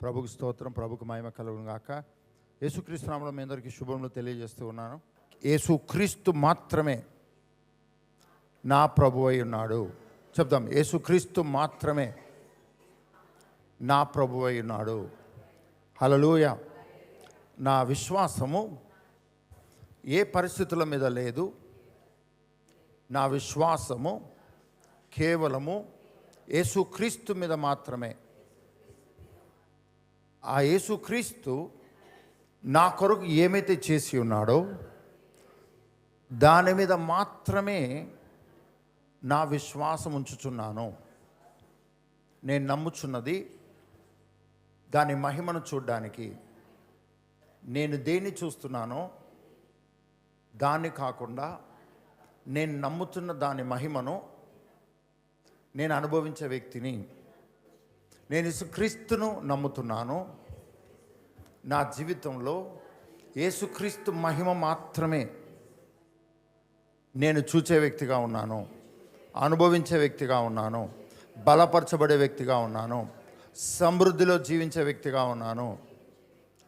ప్రభుకు స్తోత్రం, ప్రభుకు మహిమ కలుగును గాక. యేసుక్రీస్తు నామములో మీ అందరికీ శుభములు తెలియజేస్తూ ఉన్నాను. యేసుక్రీస్తు మాత్రమే నా ప్రభువు అయి ఉన్నాడు. చెప్దాం, యేసుక్రీస్తు మాత్రమే నా ప్రభువు అయి ఉన్నాడు. హల్లెలూయా. నా విశ్వాసము ఏ పరిస్థితుల మీద లేదు. నా విశ్వాసము కేవలము యేసుక్రీస్తు మీద మాత్రమే. ఆ యేసుక్రీస్తు నా కొరకు ఏమైతే చేసి ఉన్నాడో దాని మీద మాత్రమే నా విశ్వాసం ఉంచుచున్నాను. నేను నమ్ముచున్నది దాని మహిమను చూడడానికి. నేను దేన్ని చూస్తున్నానో దాన్ని కాకుండా నేను నమ్ముతున్న దాని మహిమను నేను అనుభవించే వ్యక్తిని. నేను యేసుక్రీస్తును నమ్ముతున్నాను. నా జీవితంలో యేసుక్రీస్తు మహిమ మాత్రమే నేను చూచే వ్యక్తిగా ఉన్నాను, అనుభవించే వ్యక్తిగా ఉన్నాను, బలపరచబడే వ్యక్తిగా ఉన్నాను, సమృద్ధిలో జీవించే వ్యక్తిగా ఉన్నాను.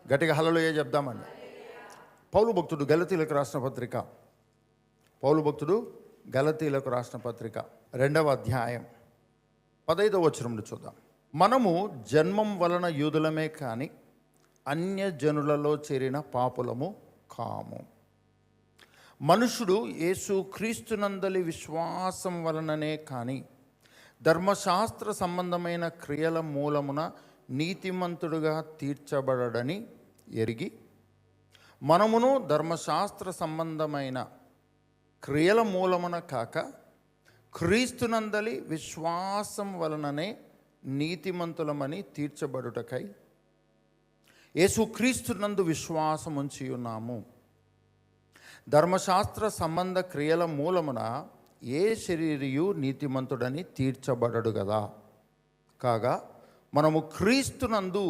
గట్టిగా హల్లెలూయా చెప్దామండి. పౌలు భక్తుడు గలతీయులకు రాసిన పత్రిక, పౌలు భక్తుడు గలతీయులకు రాసిన పత్రిక 2వ అధ్యాయం 15వ వచనం చూద్దాం. మనము జన్మం వలన యూదులమే కానీ అన్యజనులలో చేరిన పాపులము కాము. మనుషుడు యేసుక్రీస్తునందలి విశ్వాసం వలననే కానీ ధర్మశాస్త్ర సంబంధమైన క్రియల మూలమున నీతిమంతుడుగా తీర్చబడడని ఎరిగి మనమును ధర్మశాస్త్ర సంబంధమైన క్రియల మూలమున కాక క్రీస్తునందలి విశ్వాసం వలననే నీతిమంతులమని తీర్చబడుటకై యేసుక్రీస్తునందు విశ్వాసం ఉంచి ఉన్నాము. ధర్మశాస్త్ర సంబంధ క్రియల మూలమున ఏ శరీరియు నీతిమంతుడని తీర్చబడడు కదా. కాగా మనము క్రీస్తునందు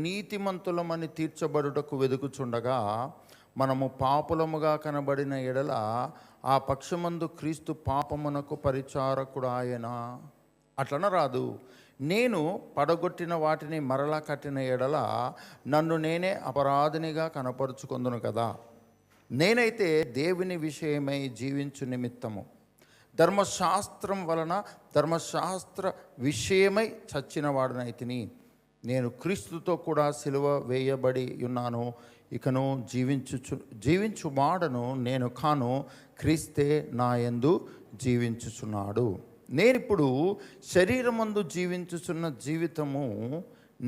నీతిమంతులమని తీర్చబడుటకు వెదుకుచుండగా మనము పాపులముగా కనబడిన ఎడల ఆ పక్షమందు క్రీస్తు పాపమునకు పరిచారకుడాయనా. అట్లన రాదు. నేను పడగొట్టిన వాటిని మరలా కట్టిన ఎడల నన్ను నేనే అపరాధినిగా కనపరుచుకొందును కదా. నేనైతే దేవుని విషయమై జీవించు నిమిత్తము ధర్మశాస్త్రం వలన ధర్మశాస్త్ర విషయమై చచ్చిన వాడనైతిని. నేను క్రీస్తుతో కూడా సిలువ వేయబడి ఉన్నాను. ఇకను జీవించువాడను నేను కాను, క్రీస్తే నా యందు జీవించుచున్నాడు. నేనిప్పుడు శరీరమందు జీవించుచున్న జీవితము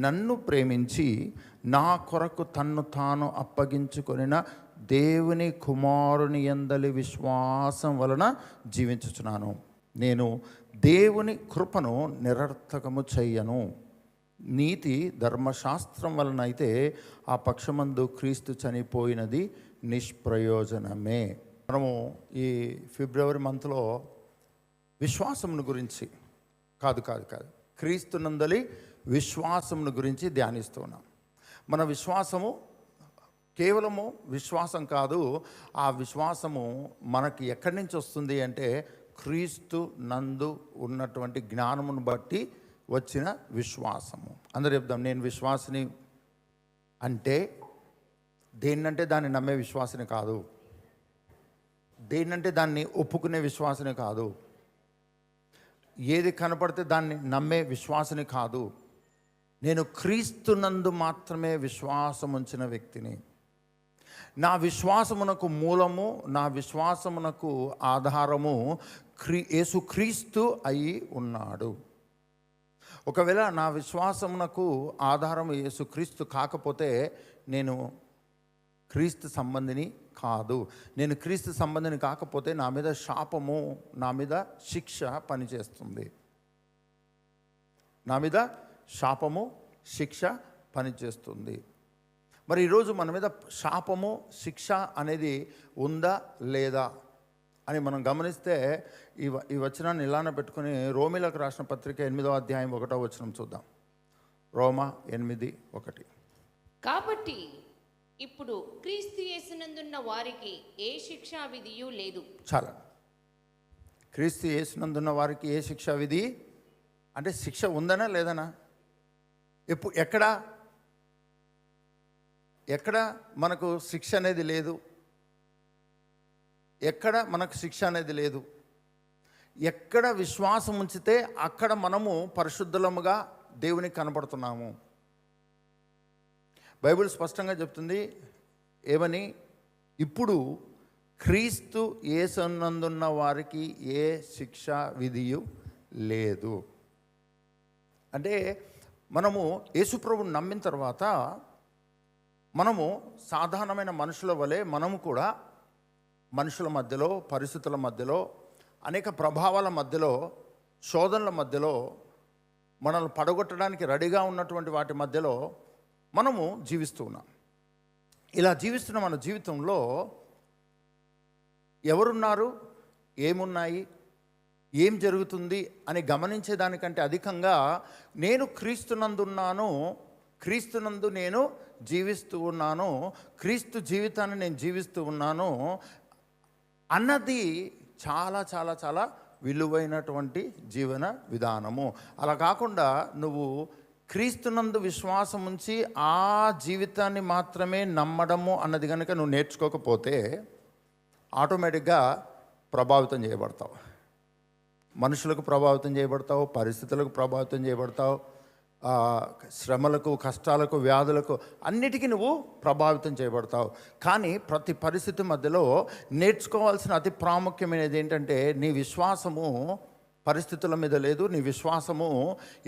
నన్ను ప్రేమించి నా కొరకు తన్ను తాను అప్పగించుకొనిన దేవుని కుమారుని యందలి విశ్వాసం వలన జీవించుచున్నాను. నేను దేవుని కృపను నిరర్థకము చెయ్యను. నీతి ధర్మశాస్త్రం వలన అయితే ఆ పక్షమందు క్రీస్తు చనిపోయినది నిష్ప్రయోజనమే. మనము ఈ ఫిబ్రవరి మంత్లో విశ్వాసమును గురించి కాదు క్రీస్తునందలి విశ్వాసమును గురించి ధ్యానిస్తున్నాం. మన విశ్వాసము కేవలము విశ్వాసం కాదు. ఆ విశ్వాసము మనకి ఎక్కడి నుంచి వస్తుంది అంటే క్రీస్తు నందు ఉన్నటువంటి జ్ఞానమును బట్టి వచ్చిన విశ్వాసము. అందరూ చెప్దాం, నేను విశ్వాసిని అంటే దేన్నంటే దాన్ని నమ్మే విశ్వాసిని కాదు, దేన్నంటే దాన్ని ఒప్పుకునే విశ్వాసిని కాదు, ఏది కనపడితే దాన్ని నమ్మే విశ్వాసిని కాదు. నేను క్రీస్తునందు మాత్రమే విశ్వాసం ఉంచిన వ్యక్తిని. నా విశ్వాసమునకు మూలము, నా విశ్వాసమునకు ఆధారము యేసుక్రీస్తు అయి ఉన్నాడు. ఒకవేళ నా విశ్వాసమునకు ఆధారము యేసుక్రీస్తు కాకపోతే నేను క్రీస్తు సంబంధిని కాదు. నేను క్రీస్తు సంబంధిని కాకపోతే నా మీద శాపము, నా మీద శిక్ష పనిచేస్తుంది. నా మీద శాపము, శిక్ష పనిచేస్తుంది. మరి ఈరోజు మన మీద శాపము, శిక్ష అనేది ఉందా లేదా అని మనం గమనిస్తే ఈ వచనాన్ని ఇలానే పెట్టుకుని రోమీలకు రాసిన పత్రిక 8వ అధ్యాయం 1వ వచనం చూద్దాం. రోమా 8:1. కాబట్టి ఇప్పుడు క్రీస్తు యేసునందున్న వారికి ఏ శిక్షా విధియు లేదు. చాలా. క్రీస్తు యేసునందున్న వారికి ఏ శిక్షా విధి అంటే శిక్ష ఉందనా లేదనా? ఎక్కడ ఎక్కడ మనకు శిక్ష అనేది లేదు, ఎక్కడ మనకు శిక్ష అనేది లేదు. ఎక్కడ విశ్వాసం ఉంచితే అక్కడ మనము పరిశుద్ధులముగా దేవునికి కనబడుతున్నాము. బైబిల్ స్పష్టంగా చెప్తుంది ఏమని, ఇప్పుడు క్రీస్తు యేసునందున్న వారికి ఏ శిక్ష విధియు లేదు. అంటే మనము యేసుప్రభుని నమ్మిన తర్వాత మనము సాధారణమైన మనుషుల వలె మనము కూడా మనుషుల మధ్యలో, పరిస్థితుల మధ్యలో, అనేక ప్రభావాల మధ్యలో, శోధనల మధ్యలో, మనల్ని పడగొట్టడానికి రెడీగా ఉన్నటువంటి వాటి మధ్యలో మనము జీవిస్తూ ఉన్నాం. ఇలా జీవిస్తున్న మన జీవితంలో ఎవరున్నారు, ఏమున్నాయి, ఏం జరుగుతుంది అని గమనించేదానికంటే అధికంగా నేను క్రీస్తునందున్నాను, క్రీస్తునందు నేను జీవిస్తూ ఉన్నాను, క్రీస్తు జీవితాన్ని నేను జీవిస్తూ ఉన్నాను అన్నది చాలా చాలా చాలా విలువైనటువంటి జీవన విధానము. అలా కాకుండా నువ్వు క్రీస్తునందు విశ్వాసం ఉంచి ఆ జీవితాన్ని మాత్రమే నమ్మడము అన్నది కనుక నువ్వు నేర్చుకోకపోతే ఆటోమేటిక్గా ప్రభావితం చేయబడతావు. మనుషులకు ప్రభావితం చేయబడతావు, పరిస్థితులకు ప్రభావితం చేయబడతావు, శ్రమలకు, కష్టాలకు, వ్యాధులకు అన్నిటికీ నువ్వు ప్రభావితం చేయబడతావు. కానీ ప్రతి పరిస్థితి మధ్యలో నేర్చుకోవాల్సిన అతి ప్రాముఖ్యమైనది ఏంటంటే నీ విశ్వాసము పరిస్థితుల మీద లేదు. నీ విశ్వాసము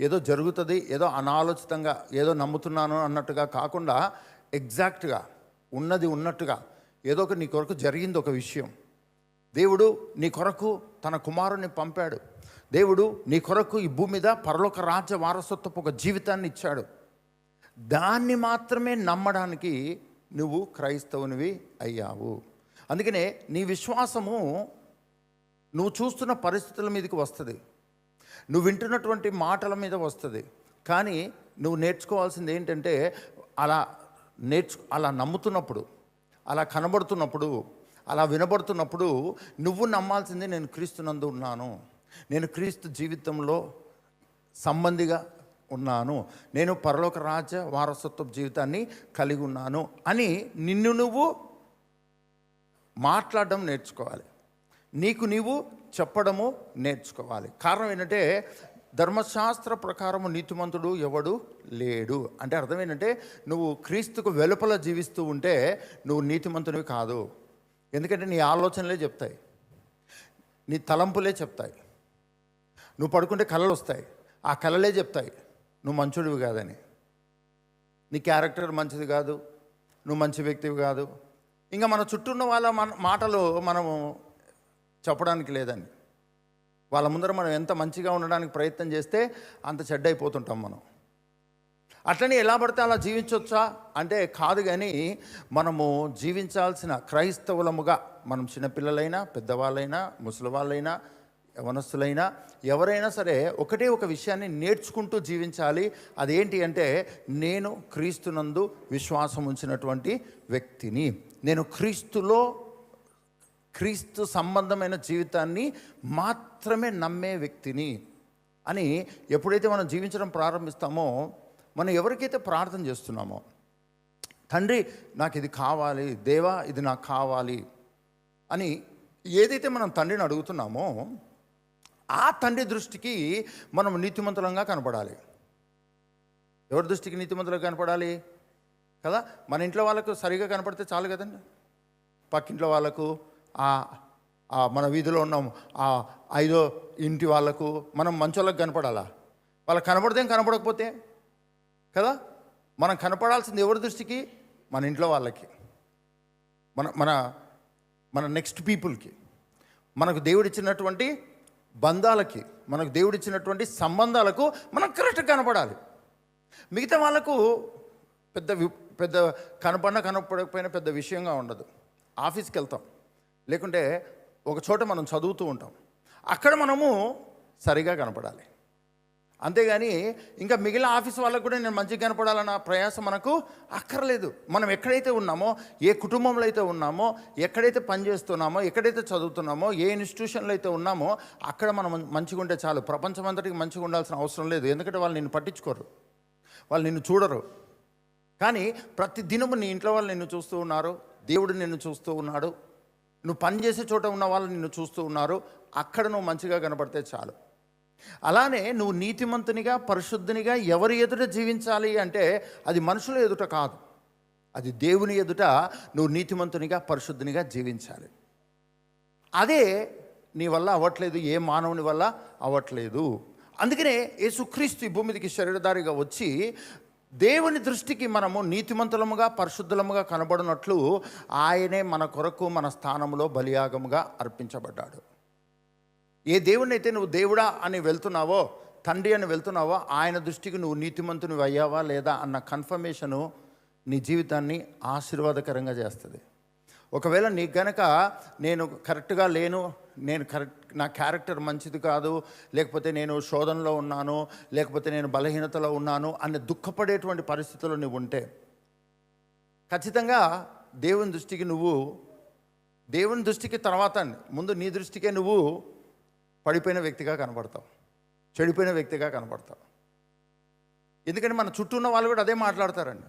ఏదో జరుగుతుంది, ఏదో అనాలోచితంగా ఏదో నమ్ముతున్నాను అన్నట్టుగా కాకుండా ఎగ్జాక్ట్గా ఉన్నది ఉన్నట్టుగా ఏదో ఒక నీ కొరకు జరిగింది ఒక విషయం. దేవుడు నీ కొరకు తన కుమారుని పంపాడు. దేవుడు నీ కొరకు ఈ భూమి మీద పరలోక రాజ్య వారసత్వపు ఒక జీవితాన్ని ఇచ్చాడు. దాన్ని మాత్రమే నమ్మడానికి నువ్వు క్రైస్తవునివి అయ్యావు. అందుకనే నీ విశ్వాసము నువ్వు చూస్తున్న పరిస్థితుల మీదకి వస్తుంది, నువ్వు వింటున్నటువంటి మాటల మీద వస్తుంది. కానీ నువ్వు నేర్చుకోవాల్సింది ఏంటంటే అలా నమ్ముతున్నప్పుడు, అలా కనబడుతున్నప్పుడు, అలా వినబడుతున్నప్పుడు నువ్వు నమ్మాల్సింది నేను క్రీస్తునందు ఉన్నాను, నేను క్రీస్తు జీవితంలో సంబంధిగా ఉన్నాను, నేను పరలోక రాజ్య వారసత్వ జీవితాన్ని కలిగి ఉన్నాను అని నిన్ను నువ్వు మాట్లాడడం నేర్చుకోవాలి, నీకు నీవు చెప్పడము నేర్చుకోవాలి. కారణం ఏంటంటే ధర్మశాస్త్ర ప్రకారము నీతిమంతుడు ఎవడు లేడు. అంటే అర్థం ఏంటంటే నువ్వు క్రీస్తుకు వెలుపల జీవిస్తూ ఉంటే నువ్వు నీతిమంతునివి కాదు. ఎందుకంటే నీ ఆలోచనలే చెప్తాయి, నీ తలంపులే చెప్తాయి. నువ్వు పడుకుంటే కళలు వస్తాయి, ఆ కళలే చెప్తాయి నువ్వు మంచుడివి కాదని, నీ క్యారెక్టర్ మంచిది కాదు, నువ్వు మంచి వ్యక్తివి కాదు. ఇంకా మన చుట్టూ ఉన్న వాళ్ళ మాటలు మనము చెప్పడానికి లేదని, వాళ్ళ ముందర మనం ఎంత మంచిగా ఉండడానికి ప్రయత్నం చేస్తే అంత చెడ్డైపోతుంటాం మనం. అట్లనే ఎలా పడితే అలా జీవించవచ్చా అంటే కాదు. కానీ మనము జీవించాల్సిన క్రైస్తవులముగా మనం చిన్నపిల్లలైనా, పెద్దవాళ్ళైనా, ముసలి వాళ్ళైనా, యవనస్తులైనా, ఎవరైనా సరే ఒకటే ఒక విషయాన్ని నేర్చుకుంటూ జీవించాలి. అదేంటి అంటే నేను క్రీస్తునందు విశ్వాసం ఉంచినటువంటి వ్యక్తిని, నేను క్రీస్తు సంబంధమైన జీవితాన్ని మాత్రమే నమ్మే వ్యక్తిని అని ఎప్పుడైతే మనం జీవించడం ప్రారంభిస్తామో, మనం ఎవరికైతే ప్రార్థన చేస్తున్నామో, తండ్రి నాకు ఇది కావాలి, దేవా ఇది నాకు కావాలి అని ఏదైతే మనం తండ్రిని అడుగుతున్నామో ఆ తండ్రి దృష్టికి మనం నీతిమంతులంగా కనపడాలి. ఎవరి దృష్టికి నీతిమంతులుగా కనపడాలి కదా? మన ఇంట్లో వాళ్ళకు సరిగా కనపడితే చాలు కదండి. పక్కింట్లో వాళ్ళకు, మన వీధిలో ఉన్న 5వ ఇంటి వాళ్ళకు మనం మంచోళ్ళకి కనపడాలా? వాళ్ళకి కనపడితే కనపడకపోతే కదా. మనం కనపడాల్సింది ఎవరి దృష్టికి? మన ఇంట్లో వాళ్ళకి, మన మన మన నెక్స్ట్ పీపుల్కి, మనకు దేవుడిచ్చినటువంటి బంధాలకి, మనకు దేవుడిచ్చినటువంటి సంబంధాలకు మనం కరెక్ట్గా కనపడాలి. మిగతా వాళ్ళకు పెద్ద కనపడకపోయినా పెద్ద విషయంగా ఉండదు. ఆఫీస్కి వెళ్తాం, లేకుంటే ఒక చోట మనం చదువుతూ ఉంటాం, అక్కడ మనము సరిగా కనపడాలి. అంతేగాని ఇంకా మిగిలిన ఆఫీస్ వాళ్ళకు కూడా నేను మంచిగా కనపడాలన్న ప్రయాసం మనకు అక్కర్లేదు. మనం ఎక్కడైతే ఉన్నామో, ఏ కుటుంబంలో అయితే ఉన్నామో, ఎక్కడైతే పనిచేస్తున్నామో, ఎక్కడైతే చదువుతున్నామో, ఏ ఇన్స్టిట్యూషన్లో అయితే ఉన్నామో అక్కడ మనం మంచిగా ఉంటే చాలు. ప్రపంచం అంతటికి మంచిగా ఉండాల్సిన అవసరం లేదు. ఎందుకంటే వాళ్ళు నిన్ను పట్టించుకోరు, వాళ్ళు నిన్ను చూడరు. కానీ ప్రతి దినము నీ ఇంట్లో వాళ్ళు నిన్ను చూస్తూ ఉన్నారు, దేవుడు నిన్ను చూస్తూ ఉన్నాడు, నువ్వు పని చేసే చోట ఉన్న వాళ్ళు నిన్ను చూస్తూ ఉన్నారు. అక్కడ నువ్వు మంచిగా కనబడితే చాలు. అలానే నువ్వు నీతిమంతునిగా పరిశుద్ధునిగా ఎవరి ఎదుట జీవించాలి అంటే అది మనుషుల ఎదుట కాదు, అది దేవుని ఎదుట నువ్వు నీతిమంతునిగా పరిశుద్ధునిగా జీవించాలి. అదే నీ వల్ల అవ్వట్లేదు, ఏ మానవుని వల్ల అవ్వట్లేదు. అందుకనే యేసుక్రీస్తు ఈ భూమికి శరీరధారిగా వచ్చి దేవుని దృష్టికి మనము నీతిమంతులముగా పరిశుద్ధులముగా కనబడినట్లు ఆయనే మన కొరకు మన స్థానంలో బలియాగముగా అర్పించబడ్డాడు. ఏ దేవుని అయితే నువ్వు దేవుడా అని వెళ్తున్నావో, తండ్రి అని వెళ్తున్నావో, ఆయన దృష్టికి నువ్వు నీతిమంతునివి అయ్యావా లేదా అన్న కన్ఫర్మేషను నీ జీవితాన్ని ఆశీర్వాదకరంగా చేస్తుంది. ఒకవేళ నీకు గనక నేను కరెక్ట్గా లేను, నా క్యారెక్టర్ మంచిది కాదు, లేకపోతే నేను శోధనలో ఉన్నాను, లేకపోతే నేను బలహీనతలో ఉన్నాను అనే దుఃఖపడేటువంటి పరిస్థితుల్లో నువ్వు ఉంటే ఖచ్చితంగా దేవుని దృష్టికి తర్వాత ముందు నీ దృష్టికే నువ్వు పడిపోయిన వ్యక్తిగా కనబడతావు, చెడిపోయిన వ్యక్తిగా కనబడతావు. ఎందుకంటే మన చుట్టూ ఉన్న వాళ్ళు కూడా అదే మాట్లాడతారండి.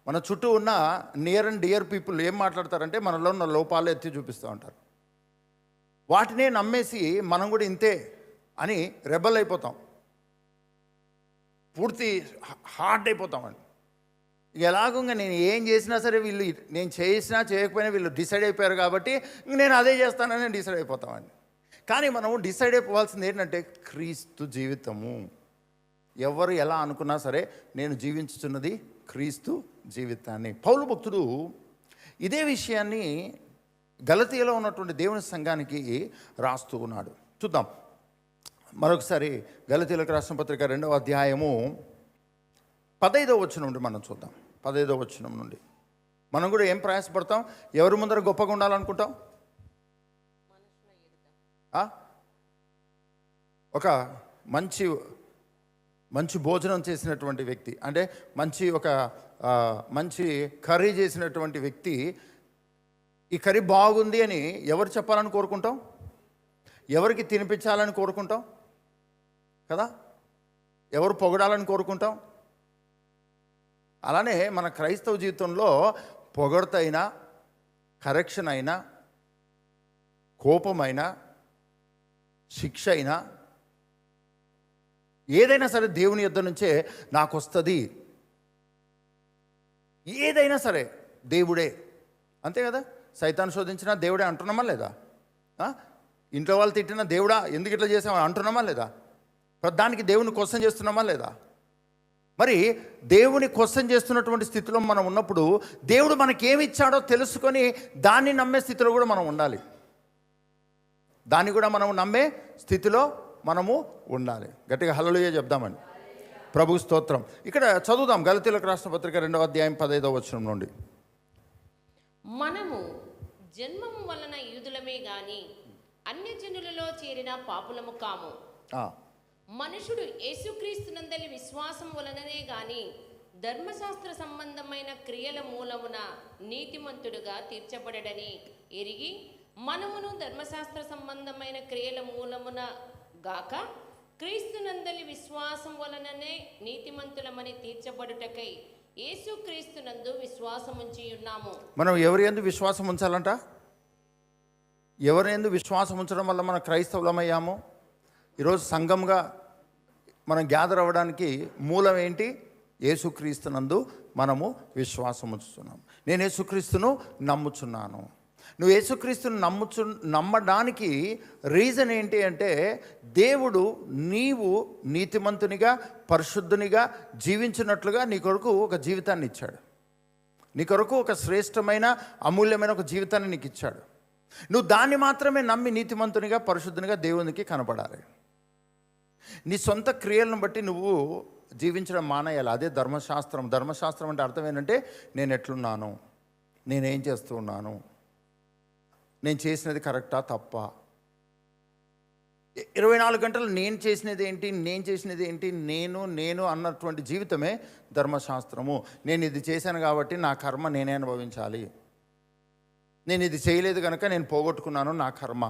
మన చుట్టూ ఉన్న నియర్ అండ్ డియర్ పీపుల్ ఏం మాట్లాడతారంటే మనలో ఉన్న లోపాలు ఎత్తి చూపిస్తూ ఉంటారు. వాటినే నమ్మేసి మనం కూడా ఇంతే అని రెబల్ అయిపోతాం, పూర్తి హార్ట్ అయిపోతామండి. ఎలాగంగా నేను ఏం చేసినా సరే వీళ్ళు, నేను చేసినా చేయకపోయినా వీళ్ళు డిసైడ్ అయిపోయారు కాబట్టి నేను అదే చేస్తానని డిసైడ్ అయిపోతామండి. కానీ మనం డిసైడ్ అయిపోవాల్సింది ఏంటంటే క్రీస్తు జీవితము. ఎవరు ఎలా అనుకున్నా సరే నేను జీవించుతున్నది క్రీస్తు జీవితాన్ని. పౌలు భక్తుడు ఇదే విషయాన్ని గలతీయలో ఉన్నటువంటి దేవుని సంఘానికి రాస్తూ ఉన్నాడు. చూద్దాం మరొకసారి గలతీయులకు రాసిన పత్రిక 2వ అధ్యాయము 15వ వచనం నుండి మనం చూద్దాం. 15వ వచనం నుండి మనం కూడా ఏం ప్రయాసపడతాం? ఎవరి ముందర గొప్పగా ఉండాలనుకుంటాం? ఒక మంచి భోజనం చేసినటువంటి వ్యక్తి, అంటే మంచి కర్రీ చేసినటువంటి వ్యక్తి, ఈ కర్రీ బాగుంది అని ఎవరు చెప్పాలని కోరుకుంటాం? ఎవరికి తినిపించాలని కోరుకుంటాం కదా? ఎవరు పొగడాలని కోరుకుంటాం? అలానే మన క్రైస్తవ జీవితంలో పొగడతైనా, కరెక్షన్ అయినా, కోపమైనా, శిక్ష అయినా, ఏదైనా సరే దేవుని యొద్ద నుంచే నాకు వస్తుంది. ఏదైనా సరే దేవుడే, అంతే కదా? సైతాన్ని శోధించినా దేవుడే అంటున్నామా లేదా? ఇంట్లో వాళ్ళు తిట్టినా దేవుడా ఎందుకు ఇట్లా చేసామని అంటున్నామా లేదా? దానికి దేవుని క్వశ్చన్ చేస్తున్నామా లేదా? మరి దేవుని క్వశ్చన్ చేస్తున్నటువంటి స్థితిలో మనం ఉన్నప్పుడు దేవుడు మనకేమి ఇచ్చాడో తెలుసుకొని దాన్ని నమ్మే స్థితిలో కూడా మనం ఉండాలి. దాన్ని కూడా మనం నమ్మే స్థితిలో మనము ఉండాలి. గట్టిగా హల్లెలూయా చెప్దామండి. ప్రభు స్తోత్రం. ఇక్కడ చదువుదాం గలతీయులకు రాసిన పత్రిక 2వ అధ్యాయం 15వ వచనం నుండి. మనము జన్మము వలన యూదులమే గాని అన్యజనులలో చేరిన పాపులము కాము. మనుషుడు యేసుక్రీస్తునందలి విశ్వాసం వలననే గాని ధర్మశాస్త్ర సంబంధమైన క్రియల మూలమున నీతిమంతుడుగా తీర్చబడడని ఎరిగి మనమును ధర్మశాస్త్ర సంబంధమైన క్రియల మూలమున గాక క్రీస్తునందలి విశ్వాసం వలననే నీతిమంతులమని తీర్చబడుటకై యేసుక్రీస్తునందు విశ్వాసముంచి ఉన్నాము. మనం ఎవరి యందు విశ్వాసం ఉంచాలంట? ఎవరి యందు విశ్వాసం ఉంచడం వల్ల మనం క్రైస్తవులమయ్యాము. ఈరోజు సంఘంగా మనం గ్యాదర్ అవ్వడానికి మూలం ఏంటి? యేసుక్రీస్తునందు మనము విశ్వాసం ఉంచుతున్నాం. నేను యేసుక్రీస్తును నమ్ముచున్నాను. నువ్వు యేసుక్రీస్తును నమ్మడానికి రీజన్ ఏంటి అంటే దేవుడు నీవు నీతిమంతునిగా పరిశుద్ధునిగా జీవించినట్లుగా నీ కొరకు ఒక జీవితాన్ని ఇచ్చాడు. నీ కొరకు ఒక శ్రేష్టమైన అమూల్యమైన ఒక జీవితాన్ని నీకు ఇచ్చాడు. నువ్వు దాన్ని మాత్రమే నమ్మి నీతిమంతునిగా పరిశుద్ధునిగా దేవునికి కనపడాలి. నీ సొంత క్రియలను బట్టి నువ్వు జీవించడం మానేయాలి. అదే ధర్మశాస్త్రం. ధర్మశాస్త్రం అంటే అర్థం ఏంటంటే నేను ఎట్లున్నాను, నేనేం చేస్తూ ఉన్నాను, నేను చేసినది కరెక్టా తప్పా, 24 గంటలు నేను చేసినది ఏంటి, నేను అన్నటువంటి జీవితమే ధర్మశాస్త్రము. నేను ఇది చేశాను కాబట్టి నా కర్మ నేనే అనుభవించాలి, నేను ఇది చేయలేదు కనుక నేను పోగొట్టుకున్నాను, నా కర్మ.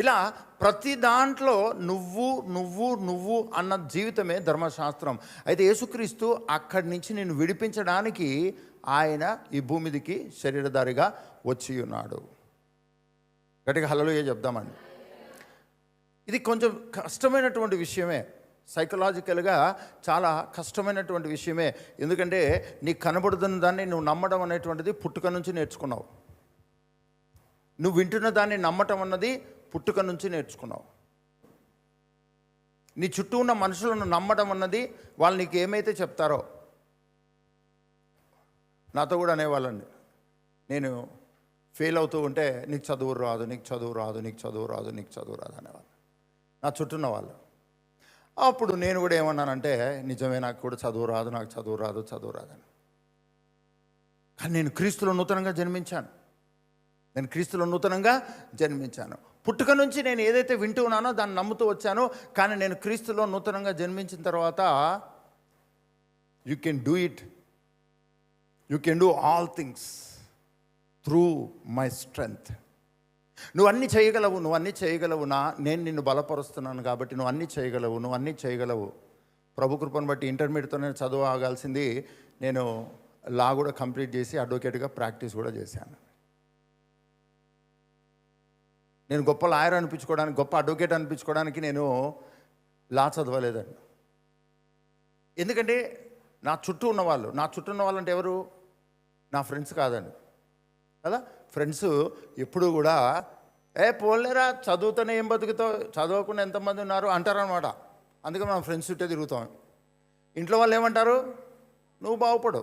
ఇలా ప్రతి దాంట్లో నువ్వు నువ్వు నువ్వు అన్న జీవితమే ధర్మశాస్త్రం. అయితే యేసుక్రీస్తు అక్కడి నుంచి నేను విడిపించడానికి ఆయన ఈ భూమిదికి శరీరధారిగా వచ్చి ఉన్నాడు. గట్టిగా హల్లెలూయా చెప్దామండి. ఇది కొంచెం కష్టమైనటువంటి విషయమే, సైకలాజికల్గా చాలా కష్టమైనటువంటి విషయమే. ఎందుకంటే నీకు కనబడుతున్న దాన్ని నువ్వు నమ్మడం అనేటువంటిది పుట్టుక నుంచి నేర్చుకున్నావు. నువ్వు వింటున్న దాన్ని నమ్మటం అన్నది పుట్టుక నుంచి నేర్చుకున్నావు. నీ చుట్టూ ఉన్న మనుషులను నమ్మడం అన్నది వాళ్ళు నీకు ఏమైతే చెప్తారో. నాతో కూడా అనేవాళ్ళండి, నేను ఫెయిల్ అవుతూ ఉంటే నీకు చదువు రాదు, నీకు చదువు రాదు, నీకు చదువు రాదు, నీకు చదువు రాదు అనేవాళ్ళు నా చుట్టూన్న వాళ్ళు. అప్పుడు నేను కూడా ఏమన్నానంటే, నిజమే నాకు కూడా చదువు రాదు, నాకు చదువు రాదు, చదువు రాదని. కానీ నేను క్రీస్తులో నూతనంగా జన్మించాను. నేను క్రీస్తులో నూతనంగా జన్మించాను. పుట్టుక నుంచి నేను ఏదైతే వింటూ ఉన్నానో దాన్ని నమ్ముతూ వచ్చాను. కానీ నేను క్రీస్తులో నూతనంగా జన్మించిన తర్వాత you can do it, you can do all things through my strength. నువ్వు అన్నీ చేయగలవు, నువ్వు అన్నీ చేయగలవు, నేను నిన్ను బలపరుస్తున్నాను కాబట్టి నువ్వు అన్నీ చేయగలవు, నువ్వు అన్నీ చేయగలవు. ప్రభు కృపను బట్టి ఇంటర్మీడియట్తో నేను చదువు ఆగాల్సింది, నేను లా కూడా కంప్లీట్ చేసి అడ్వకేట్గా ప్రాక్టీస్ కూడా చేశాను. నేను గొప్ప లాయర్ అనిపించుకోవడానికి, గొప్ప అడ్వకేట్ అనిపించుకోవడానికి నేను లా చదవలేదండి. ఎందుకంటే నా చుట్టూ ఉన్న వాళ్ళు అంటే ఎవరు? నా ఫ్రెండ్స్ కాదండి కదా. ఫ్రెండ్స్ ఎప్పుడు కూడా పోలేరా చదువుతూనే ఏం బతుకుతావు, చదవకుండా ఎంతమంది ఉన్నారు అంటారనమాట. అందుకే మనం ఫ్రెండ్స్ చుట్టే తిరుగుతాం. ఇంట్లో వాళ్ళు ఏమంటారు? నువ్వు బాగుపడు.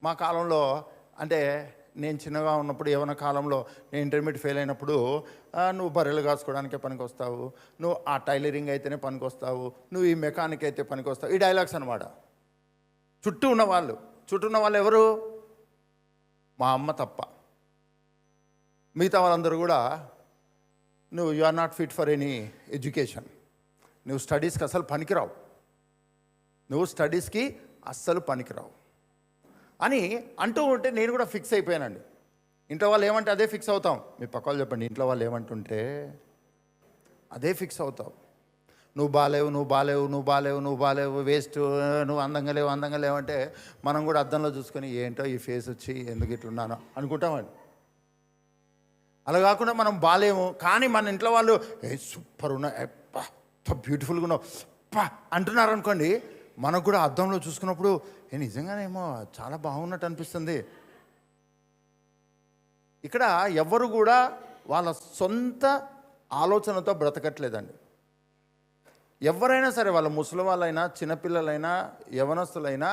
మా కాలంలో అంటే నేను చిన్నగా ఉన్నప్పుడు, యవ్వన కాలంలో నేను ఇంటర్మీడియట్ ఫెయిల్ అయినప్పుడు, నువ్వు బర్రెలు కాసుకోవడానికే పనికి వస్తావు, నువ్వు ఆ టైలరింగ్ అయితేనే పనికి వస్తావు, నువ్వు ఈ మెకానిక్ అయితే పనికి వస్తావు, ఈ డైలాగ్స్ అనమాట. చుట్టూ ఉన్న వాళ్ళు ఎవరు? మా అమ్మ తప్ప మిగతా వాళ్ళందరూ కూడా నువ్వు you are not fit for any education, నువ్వు స్టడీస్కి అసలు పనికిరావు, నువ్వు స్టడీస్కి అస్సలు పనికిరావు అని అంటూ ఉంటే నేను కూడా ఫిక్స్ అయిపోయానండి. ఇంట్లో వాళ్ళు ఏమంటే అదే ఫిక్స్ అవుతాం. మీ పక్క వాళ్ళు చెప్పండి, ఇంట్లో వాళ్ళు ఏమంటుంటే అదే ఫిక్స్ అవుతావు. నువ్వు బాలేవు, నువ్వు బాలేవు, నువ్వు బాలేవు, నువ్వు బాలేవు, వేస్ట్, నువ్వు అందంగా లేవు అంటే మనం కూడా అద్దంలో చూసుకొని ఏంటో ఈ ఫేస్ వచ్చి ఎందుకు ఇట్లున్నానో అనుకుంటామండి. అలా కాకుండా మనం బాలేము, కానీ మన ఇంట్లో వాళ్ళు సూపర్ ఉన్నావు, బ్యూటిఫుల్గా ఉన్నావు అంటున్నారు అనుకోండి, మనకు కూడా అద్దంలో చూసుకున్నప్పుడు నిజంగానేమో చాలా బాగున్నట్టు అనిపిస్తుంది. ఇక్కడ ఎవరు కూడా వాళ్ళ సొంత ఆలోచనతో బ్రతకట్లేదండి. ఎవరైనా సరే, వాళ్ళ ముసలి వాళ్ళైనా, చిన్నపిల్లలైనా, యవనస్తులైనా,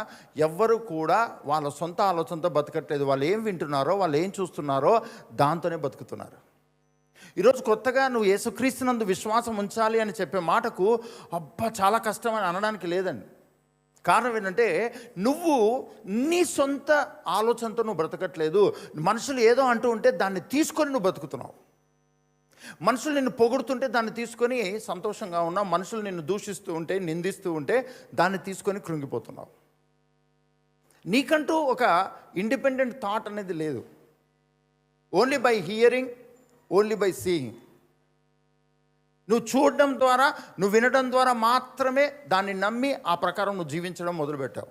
ఎవ్వరు కూడా వాళ్ళ సొంత ఆలోచనతో బతకట్లేదు. వాళ్ళు ఏం వింటున్నారో, వాళ్ళు ఏం చూస్తున్నారో దాంతోనే బతుకుతున్నారు. ఈరోజు కొత్తగా నువ్వు యేసుక్రీస్తునందు విశ్వాసం ఉంచాలి అని చెప్పే మాటకు అబ్బా చాలా కష్టం అని అనడానికి లేదండి. కారణం ఏంటంటే నువ్వు నీ సొంత ఆలోచనతో నువ్వు బ్రతకట్లేదు. మనుషులు ఏదో అంటూ ఉంటే దాన్ని తీసుకొని నువ్వు బతుకుతున్నావు. మనుషులు నిన్ను పొగుడుతుంటే దాన్ని తీసుకొని సంతోషంగా ఉన్నావు. మనుషులు నిన్ను దూషిస్తూ ఉంటే, నిందిస్తూ ఉంటే దాన్ని తీసుకొని కృంగిపోతున్నావు. నీకంటూ ఒక ఇండిపెండెంట్ థాట్ అనేది లేదు. Only by hearing, only by seeing. నువ్వు చూడడం ద్వారా, నువ్వు వినడం ద్వారా మాత్రమే దాన్ని నమ్మి ఆ ప్రకారం నువ్వు జీవించడం మొదలుపెట్టావు.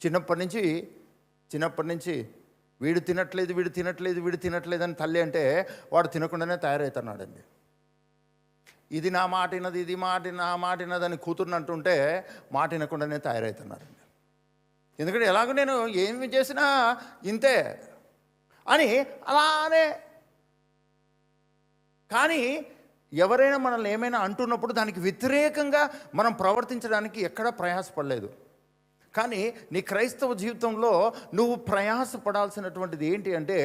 చిన్నప్పటి నుంచి వీడు తినట్లేదు అని తల్లి అంటే వాడు తినకుండానే తయారవుతున్నాడండి. ఇది నా మాట వినది, ఇది నా మాట వినదని కూతుర్ని అంటుంటే మాట వినకుండానే తయారవుతున్నారండి. ఎందుకంటే ఎలాగో నేను ఏమి చేసినా ఇంతే అని అలానే. కానీ ఎవరైనా మనల్ని ఏమైనా అంటున్నప్పుడు దానికి వ్యతిరేకంగా మనం ప్రవర్తించడానికి ఎక్కడా ప్రయాసపడలేదు. కానీ నీ క్రైస్తవ జీవితంలో నువ్వు ప్రయాసపడాల్సినటువంటిది ఏంటి అంటే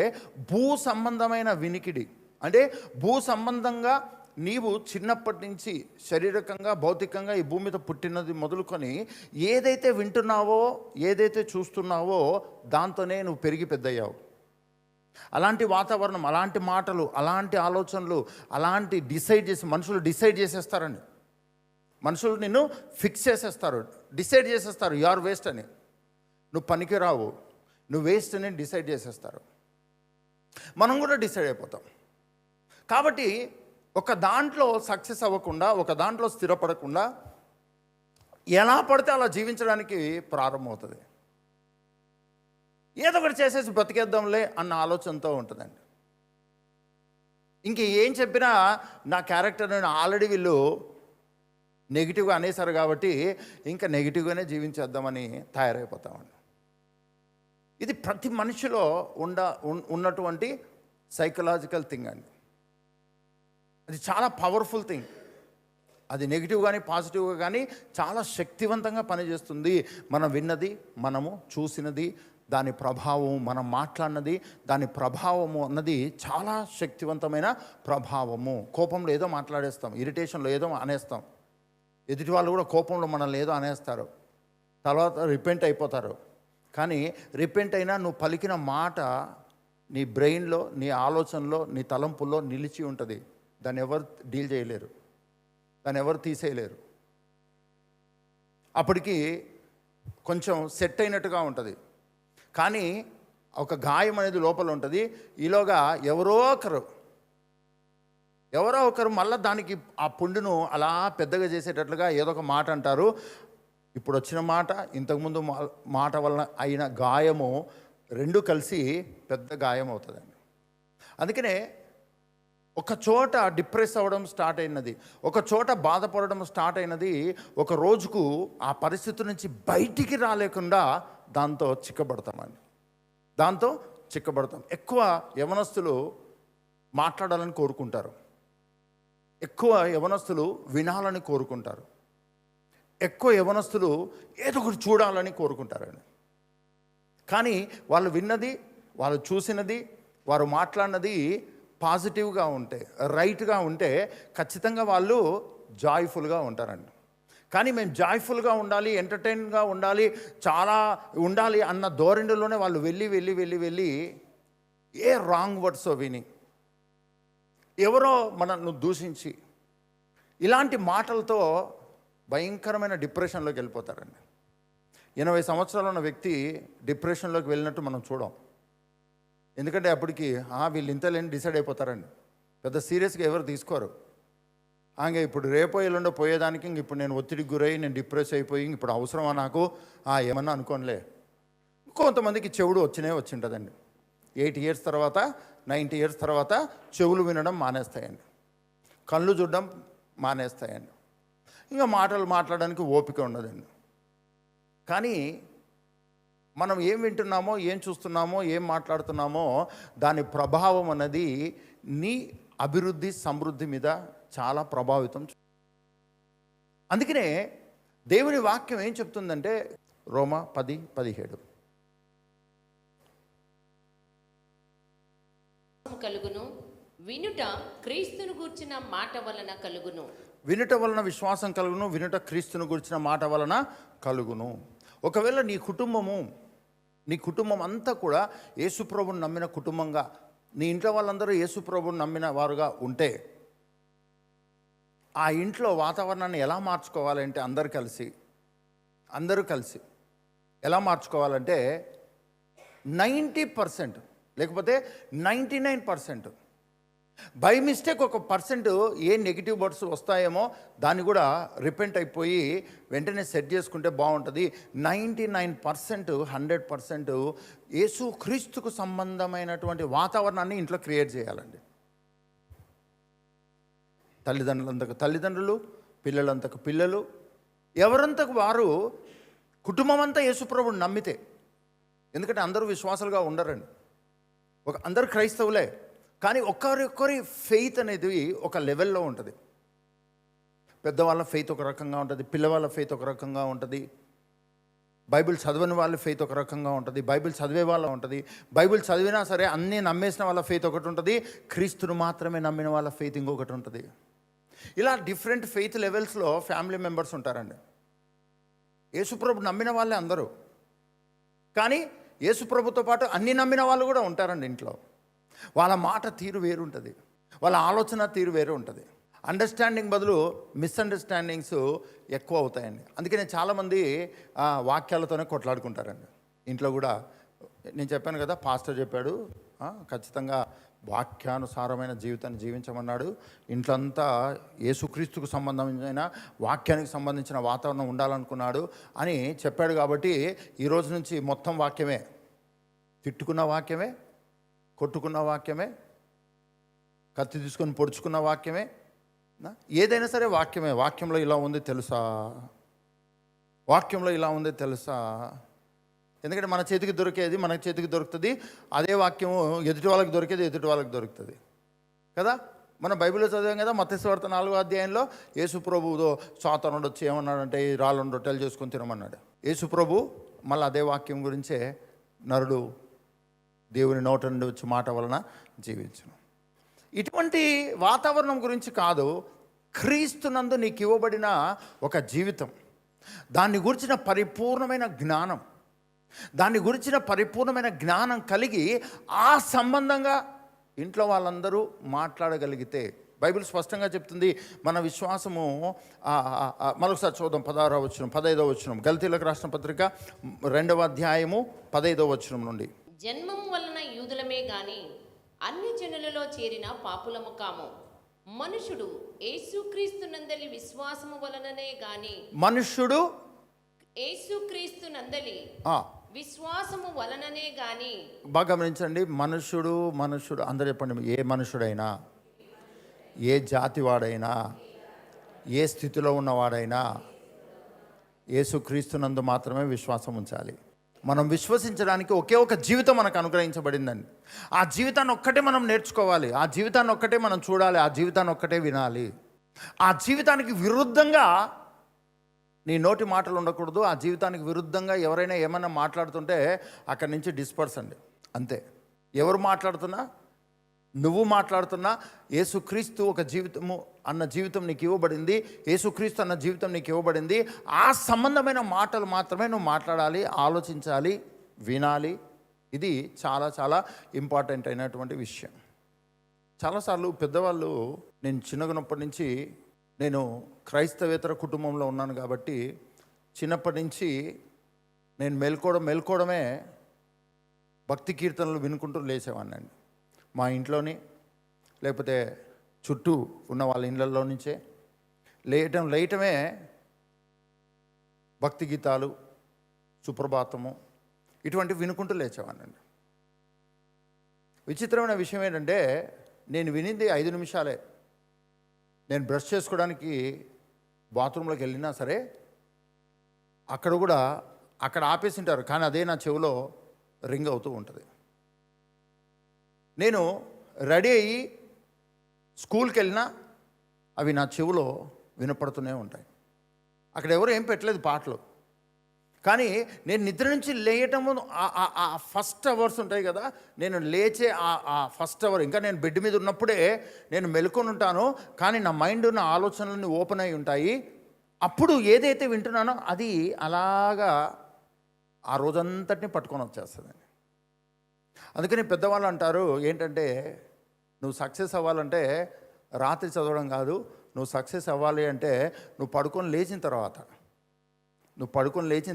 భూ సంబంధమైన వినికిడి. అంటే భూ సంబంధంగా నీవు చిన్నప్పటి నుంచి శారీరకంగా, భౌతికంగా ఈ భూమి మీద పుట్టినది మొదలుకొని ఏదైతే వింటున్నావో, ఏదైతే చూస్తున్నావో దాంతోనే నువ్వు పెరిగి పెద్దయ్యావు. అలాంటి వాతావరణం, అలాంటి మాటలు, అలాంటి ఆలోచనలు, అలాంటి మనుషులు డిసైడ్ చేసేస్తారండి. మనుషులు నిన్ను ఫిక్స్ చేసేస్తారు, డిసైడ్ చేసేస్తారు. యు ఆర్ వేస్ట్ అని, నువ్వు పనికిరావు, నువ్వు వేస్ట్ అని డిసైడ్ చేసేస్తారు. మనం కూడా డిసైడ్ అయిపోతాం. కాబట్టి ఒక దాంట్లో సక్సెస్ అవ్వకుండా, ఒక దాంట్లో స్థిరపడకుండా ఎలా పడితే అలా జీవించడానికి ప్రారంభమవుతుంది. ఏదో ఒకటి చేసేసి బ్రతికేద్దాంలే అన్న ఆలోచనతో ఉంటుందండి. ఇంక ఏం చెప్పినా నా క్యారెక్టర్ ఆల్రెడీ వీళ్ళు నెగిటివ్గా అనేసారు కాబట్టి ఇంకా నెగిటివ్గానే జీవించేద్దామని తయారైపోతామండి. ఇది ప్రతి మనిషిలో ఉన్నటువంటి సైకలాజికల్ థింగ్ అండి. అది చాలా పవర్ఫుల్ థింగ్. అది నెగిటివ్ కానీ పాజిటివ్గా కానీ చాలా శక్తివంతంగా పనిచేస్తుంది. మనం విన్నది, మనము చూసినది, దాని ప్రభావం, మనం మాట్లాడినది, దాని ప్రభావము అన్నది చాలా శక్తివంతమైన ప్రభావము. కోపంలో ఏదో మాట్లాడేస్తాం, ఇరిటేషన్లో ఏదో అనేస్తాం, ఎదుటి వాళ్ళు కూడా కోపంలో మనల్ని ఏదో అనేస్తారు, తర్వాత రిపెంట్ అయిపోతారు. కానీ రిపెంట్ అయినా నువ్వు పలికిన మాట నీ బ్రెయిన్లో, నీ ఆలోచనలో, నీ తలంపుల్లో నిలిచి ఉంటుంది. దాన్ని ఎవరు డీల్ చేయలేరు, దాన్ని ఎవరు తీసేయలేరు. అప్పటికి కొంచెం సెట్ అయినట్టుగా ఉంటుంది, కానీ ఒక గాయం అనేది లోపల ఉంటుంది. ఈలోగా ఎవరో ఒకరు మళ్ళీ దానికి ఆ పుండును అలా పెద్దగా చేసేటట్లుగా ఏదో ఒక మాట అంటారు. ఇప్పుడు వచ్చిన మాట, ఇంతకుముందు మాట వలన అయిన గాయము రెండు కలిసి పెద్ద గాయం అవుతుందండి. అందుకనే ఒక చోట డిప్రెస్ అవ్వడం స్టార్ట్ అయినది, ఒక చోట బాధపడడం స్టార్ట్ అయినది, ఒక రోజుకు ఆ పరిస్థితి నుంచి బయటికి రాలేకుండా దాంతో చిక్కబడతాం. ఎక్కువ యవనస్తులు మాట్లాడాలని కోరుకుంటారు, ఎక్కువ యవనస్తులు వినాలని కోరుకుంటారు, ఎక్కువ యవనస్తులు ఏదో ఒకటి చూడాలని కోరుకుంటారండి. కానీ వాళ్ళు విన్నది, వాళ్ళు చూసినది, వారు మాట్లాడినది పాజిటివ్గా ఉంటే, రైట్గా ఉంటే ఖచ్చితంగా వాళ్ళు జాయ్ఫుల్గా ఉంటారండి. కానీ మేము జాయ్ఫుల్గా ఉండాలి, ఎంటర్టైన్గా ఉండాలి, చాలా ఉండాలి అన్న ధోరణిలోనే వాళ్ళు వెళ్ళి ఏ రాంగ్ వర్డ్సో విని, ఎవరో మనల్ని దూషించి, ఇలాంటి మాటలతో భయంకరమైన డిప్రెషన్లోకి వెళ్ళిపోతారండి. 80 సంవత్సరాలు ఉన్న వ్యక్తి డిప్రెషన్లోకి వెళ్ళినట్టు మనం చూడం. ఎందుకంటే అప్పటికి వీళ్ళు ఇంతలేని డిసైడ్ అయిపోతారండి. పెద్ద సీరియస్గా ఎవరు తీసుకోరు. ఇప్పుడు రేపో ఎల్లుండో పోయేదానికి ఇప్పుడు నేను ఒత్తిడికి గురై, నేను డిప్రెస్ అయిపోయి ఇప్పుడు అవసరమా నాకు ఏమన్నా అనుకోనిలే. కొంతమందికి చెవుడు వచ్చింటుందండి. 80 years తర్వాత, 90 years తర్వాత చెవులు వినడం మానేస్తాయండి, కళ్ళు చూడడం మానేస్తాయండి, ఇంకా మాటలు మాట్లాడడానికి ఓపిక ఉండదండి. కానీ మనం ఏం వింటున్నామో, ఏం చూస్తున్నామో, ఏం మాట్లాడుతున్నామో దాని ప్రభావం అన్నది నీ అభివృద్ధి, సమృద్ధి మీద చాలా ప్రభావితం. అందుకనే దేవుని వాక్యం ఏం చెప్తుందంటే రోమా 10:17 కలుగును, వినుట క్రీస్తును గూర్చిన మాట వలన కలుగును. వినుట వలన విశ్వాసం కలుగును, వినుట క్రీస్తును గూర్చిన మాట వలన కలుగును. ఒకవేళ నీ కుటుంబం అంతా కూడా యేసుప్రభుని నమ్మిన కుటుంబంగా, నీ ఇంట్లో వాళ్ళందరూ యేసుప్రభుని నమ్మిన వారుగా ఉంటే, ఆ ఇంట్లో వాతావరణాన్ని ఎలా మార్చుకోవాలంటే అందరూ కలిసి ఎలా మార్చుకోవాలంటే 90% లేకపోతే 99% by mistake 1% A negative words వస్తాయేమో దాన్ని కూడా రిపెంట్ అయిపోయి వెంటనే సెట్ చేసుకుంటే బాగుంటుంది. 99% 100% యేసు క్రీస్తుకు సంబంధమైనటువంటి వాతావరణాన్ని ఇంట్లో క్రియేట్ చేయాలండి. తల్లిదండ్రులు, పిల్లలంతకు పిల్లలు, ఎవరంతకు వారు, కుటుంబం అంతా యేసుప్రభుని నమ్మితే. ఎందుకంటే అందరూ విశ్వాసాలుగా ఉండరండి, అందరూ క్రైస్తవులే, కానీ ఒక్కరి ఫెయిత్ అనేది ఒక లెవెల్లో ఉంటుంది. పెద్దవాళ్ళ ఫెయిత్ ఒక రకంగా ఉంటుంది, పిల్లవాళ్ళ ఫెయిత్ ఒక రకంగా ఉంటుంది, బైబిల్ చదవని వాళ్ళ ఫెయిత్ ఒక రకంగా ఉంటుంది, బైబిల్ చదివే వాళ్ళ ఉంటుంది, బైబిల్ చదివినా సరే అన్నీ నమ్మేసిన వాళ్ళ ఫెయిత్ ఒకటి ఉంటుంది, క్రీస్తును మాత్రమే నమ్మిన వాళ్ళ ఫెయిత్ ఇంకొకటి ఉంటుంది. ఇలా డిఫరెంట్ ఫెయిత్ లెవెల్స్లో ఫ్యామిలీ మెంబర్స్ ఉంటారండి. యేసుప్రభు నమ్మిన వాళ్ళే అందరూ, కానీ యేసుప్రభుతో పాటు అన్ని నమ్మిన వాళ్ళు కూడా ఉంటారండి ఇంట్లో. వాళ్ళ మాట తీరు వేరు ఉంటుంది, వాళ్ళ ఆలోచన తీరు వేరు ఉంటుంది. అండర్స్టాండింగ్ బదులు మిస్అండర్స్టాండింగ్స్ ఎక్కువ అవుతాయండి. అందుకనే చాలామంది వాక్యాలతోనే కొట్లాడుకుంటారండి ఇంట్లో కూడా. నేను చెప్పాను కదా, పాస్టర్ చెప్పాడు, ఖచ్చితంగా వాక్యానుసారమైన జీవితాన్ని జీవించమన్నాడు. ఇంట్లంతా యేసుక్రీస్తుకు సంబంధించిన వాక్యానికి సంబంధించిన వాతావరణం ఉండాలనుకున్నాడు అని చెప్పాడు. కాబట్టి ఈరోజు నుంచి మొత్తం వాక్యమే, తిట్టుకున్న వాక్యమే, కొట్టుకున్న వాక్యమే, కత్తి తీసుకొని పొడుచుకున్న వాక్యమే, ఏదైనా సరే వాక్యమే. వాక్యంలో ఇలా ఉంది తెలుసా, వాక్యంలో ఇలా ఉంది తెలుసా. ఎందుకంటే మన చేతికి దొరికేది మన చేతికి దొరుకుతుంది, అదే వాక్యము ఎదుటి వాళ్ళకి దొరికేది ఎదుటి వాళ్ళకి దొరుకుతుంది కదా. మనం బైబిల్లో చదివాం కదా, మత్తయి సువార్త 4వ అధ్యాయంలో యేసు ప్రభువుతో సాతానుడు వచ్చి ఏమన్నాడంటే ఈ రాళ్ళను రొట్టెలు చేసుకొని తినమన్నాడు. యేసు ప్రభు మళ్ళీ అదే వాక్యం గురించే నరుడు దేవుని నోట నుండి వచ్చి మాట వలన జీవించును. ఇటువంటి వాతావరణం గురించి కాదు, క్రీస్తునందు నీకు ఇవ్వబడిన ఒక జీవితం, దాన్ని గురించిన పరిపూర్ణమైన జ్ఞానం, దాన్ని గురించిన పరిపూర్ణమైన జ్ఞానం కలిగి ఆ సంబంధంగా ఇంట్లో వాళ్ళందరూ మాట్లాడగలిగితే, బైబిల్ స్పష్టంగా చెప్తుంది మన విశ్వాసము. మరొకసారి చూద్దాం 16వ వచనం 15వ వచనం, గలతీయులకు రాసిన పత్రిక 2వ అధ్యాయము 15వ వచనం నుండి. జన్మము వలన యూదులమే గాని అన్ని జనులలో చేరిన పాపులము కాము. మనుషుడు యేసుక్రీస్తునందలి విశ్వాసము వలననే గాని, మనుష్యుడు యేసుక్రీస్తునందలి విశ్వాసము వలననే గాని. బాగా గమనించండి, మనుష్యుడు మనుష్యుడు అందరూ చెప్పండి. ఏ మనుషుడైనా, ఏ జాతి వాడైనా, ఏ స్థితిలో ఉన్నవాడైనా యేసుక్రీస్తునందు మాత్రమే విశ్వాసం ఉంచాలి. మనం విశ్వసించడానికి ఒకే ఒక జీవితం మనకు అనుగ్రహించబడిందండి. ఆ జీవితాన్ని ఒక్కటే మనం నేర్చుకోవాలి, ఆ జీవితాన్ని ఒక్కటే మనం చూడాలి, ఆ జీవితాన్ని ఒక్కటే వినాలి. ఆ జీవితానికి విరుద్ధంగా నీ నోటి మాటలు ఉండకూడదు. ఆ జీవితానికి విరుద్ధంగా ఎవరైనా ఏమైనా మాట్లాడుతుంటే అక్కడి నుంచి డిస్పర్స్ అండి, అంతే. ఎవరు మాట్లాడుతున్నా, నువ్వు మాట్లాడుతున్నా, యేసుక్రీస్తు ఒక జీవితము అన్న జీవితం నీకు ఇవ్వబడింది, యేసుక్రీస్తు అన్న జీవితం నీకు ఇవ్వబడింది. ఆ సంబంధమైన మాటలు మాత్రమే నువ్వు మాట్లాడాలి, ఆలోచించాలి, వినాలి. ఇది చాలా చాలా ఇంపార్టెంట్ అయినటువంటి విషయం. చాలాసార్లు పెద్దవాళ్ళు, నేను చిన్నగున్నప్పటి నుంచి నేను క్రైస్తవేతర కుటుంబంలో ఉన్నాను కాబట్టి చిన్నప్పటి నుంచి నేను మేల్కోవడమే భక్తి కీర్తనలు వినుకుంటూ లేచేవాడిని అండి. మా ఇంట్లోని లేకపోతే చుట్టూ ఉన్న వాళ్ళ ఇళ్ళల్లో నుంచే లేయటమే భక్తి గీతాలు, సుప్రభాతము ఇటువంటివి వినుకుంటూ లేచేవాడినండి. విచిత్రమైన విషయం ఏంటంటే, నేను వినింది 5 నిమిషాలే. నేను బ్రష్ చేసుకోవడానికి బాత్రూంలోకి వెళ్ళినా సరే అక్కడ ఆపేసింటారు, కానీ అదే నా చెవిలో రింగ్ అవుతూ ఉంటుంది. నేను రెడీ అయ్యి స్కూల్కి వెళ్ళినా అవి నా చెవిలో వినపడుతూనే ఉంటాయి. అక్కడ ఎవరు ఏం పెట్టలేదు పాటలు, కానీ నేను నిద్ర నుంచి లేయటము ఆ ఫస్ట్ అవర్స్ ఉంటాయి కదా, నేను లేచే ఆ ఫస్ట్ అవర్, ఇంకా నేను బెడ్ మీద ఉన్నప్పుడే నేను మెలుకొని ఉంటాను, కానీ నా మైండ్ నా ఆలోచనలన్నీ ఓపెన్ అయి ఉంటాయి. అప్పుడు ఏదైతే వింటున్నానో అది అలాగా ఆ రోజంతటిని పట్టుకొని వచ్చేస్తుందండి. అందుకని పెద్దవాళ్ళు అంటారు ఏంటంటే, నువ్వు సక్సెస్ అవ్వాలంటే రాత్రి చదవడం కాదు, నువ్వు సక్సెస్ అవ్వాలి అంటే నువ్వు పడుకొని లేచిన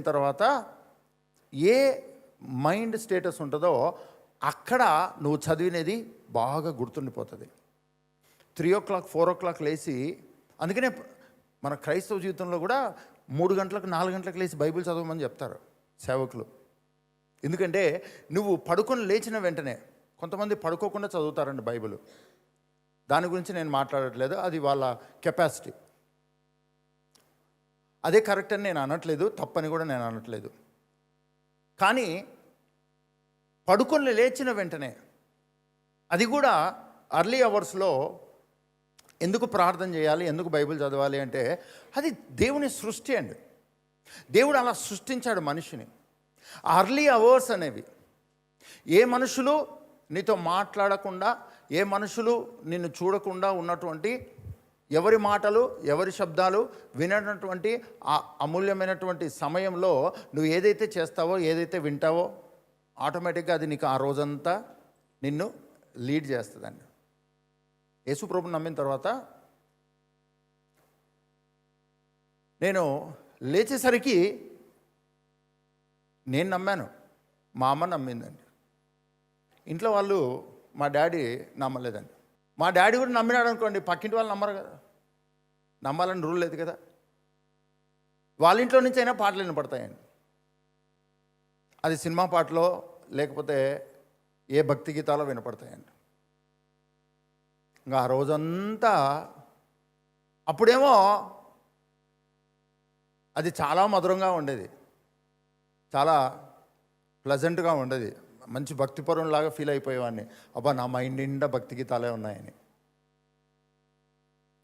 తర్వాత ఏ మైండ్ స్టేటస్ ఉంటుందో అక్కడ నువ్వు చదివినది బాగా గుర్తుండిపోతుంది. 3 o'clock 4 o'clock లేచి, అందుకనే మన క్రైస్తవ జీవితంలో కూడా 3 గంటలకు 4 గంటలకు లేచి బైబిల్ చదవమని చెప్తారు సేవకులు. ఎందుకంటే నువ్వు పడుకొని లేచిన వెంటనే, కొంతమంది పడుకోకుండా చదువుతారండి బైబిల్, దాని గురించి నేను మాట్లాడట్లేదు, అది వాళ్ళ కెపాసిటీ. అదే కరెక్ట్ అని నేను అనట్లేదు, తప్పని కూడా నేను అనట్లేదు. కానీ పడుకొని లేచిన వెంటనే, అది కూడా అర్లీ అవర్స్లో ఎందుకు ప్రార్థన చేయాలి, ఎందుకు బైబిల్ చదవాలి అంటే, అది దేవుని సృష్టి అండి. దేవుడు అలా సృష్టించాడు మనిషిని. అర్లీ అవర్స్ అనేవి, ఏ మనుషులు నీతో మాట్లాడకుండా, ఏ మనుషులు నిన్ను చూడకుండా ఉన్నటువంటి, ఎవరి మాటలు ఎవరి శబ్దాలు వినటువంటి ఆ అమూల్యమైనటువంటి సమయంలో నువ్వు ఏదైతే చేస్తావో, ఏదైతే వింటావో, ఆటోమేటిక్గా అది నీకు ఆ రోజంతా నిన్ను లీడ్ చేస్తుందండి. యేసు ప్రభువుని నమ్మిన తర్వాత నేను లేచేసరికి నేను నమ్మాను, మా అమ్మ నమ్మిందండి. ఇంట్లో వాళ్ళు మా డాడీ నమ్మలేదండి. మా డాడీ కూడా నమ్మినాడు అనుకోండి, పక్కింటి వాళ్ళు నమ్మరు కదా, నమ్మాలని రూల్ లేదు కదా. వాళ్ళ ఇంట్లో నుంచి అయినా పాటలు వినపడతాయండి. అది సినిమా పాటలో లేకపోతే ఏ భక్తి గీతాలో వినపడతాయండి. ఇంకా ఆ రోజంతా అప్పుడేమో అది చాలా మధురంగా ఉండేది, చాలా ప్లజెంట్గా ఉండేది. మంచి భక్తిపరులాగా ఫీల్ అయిపోయేవాడిని. అబ్బా, నా మైండ్ నిండా భక్తి గీతాలే ఉన్నాయని.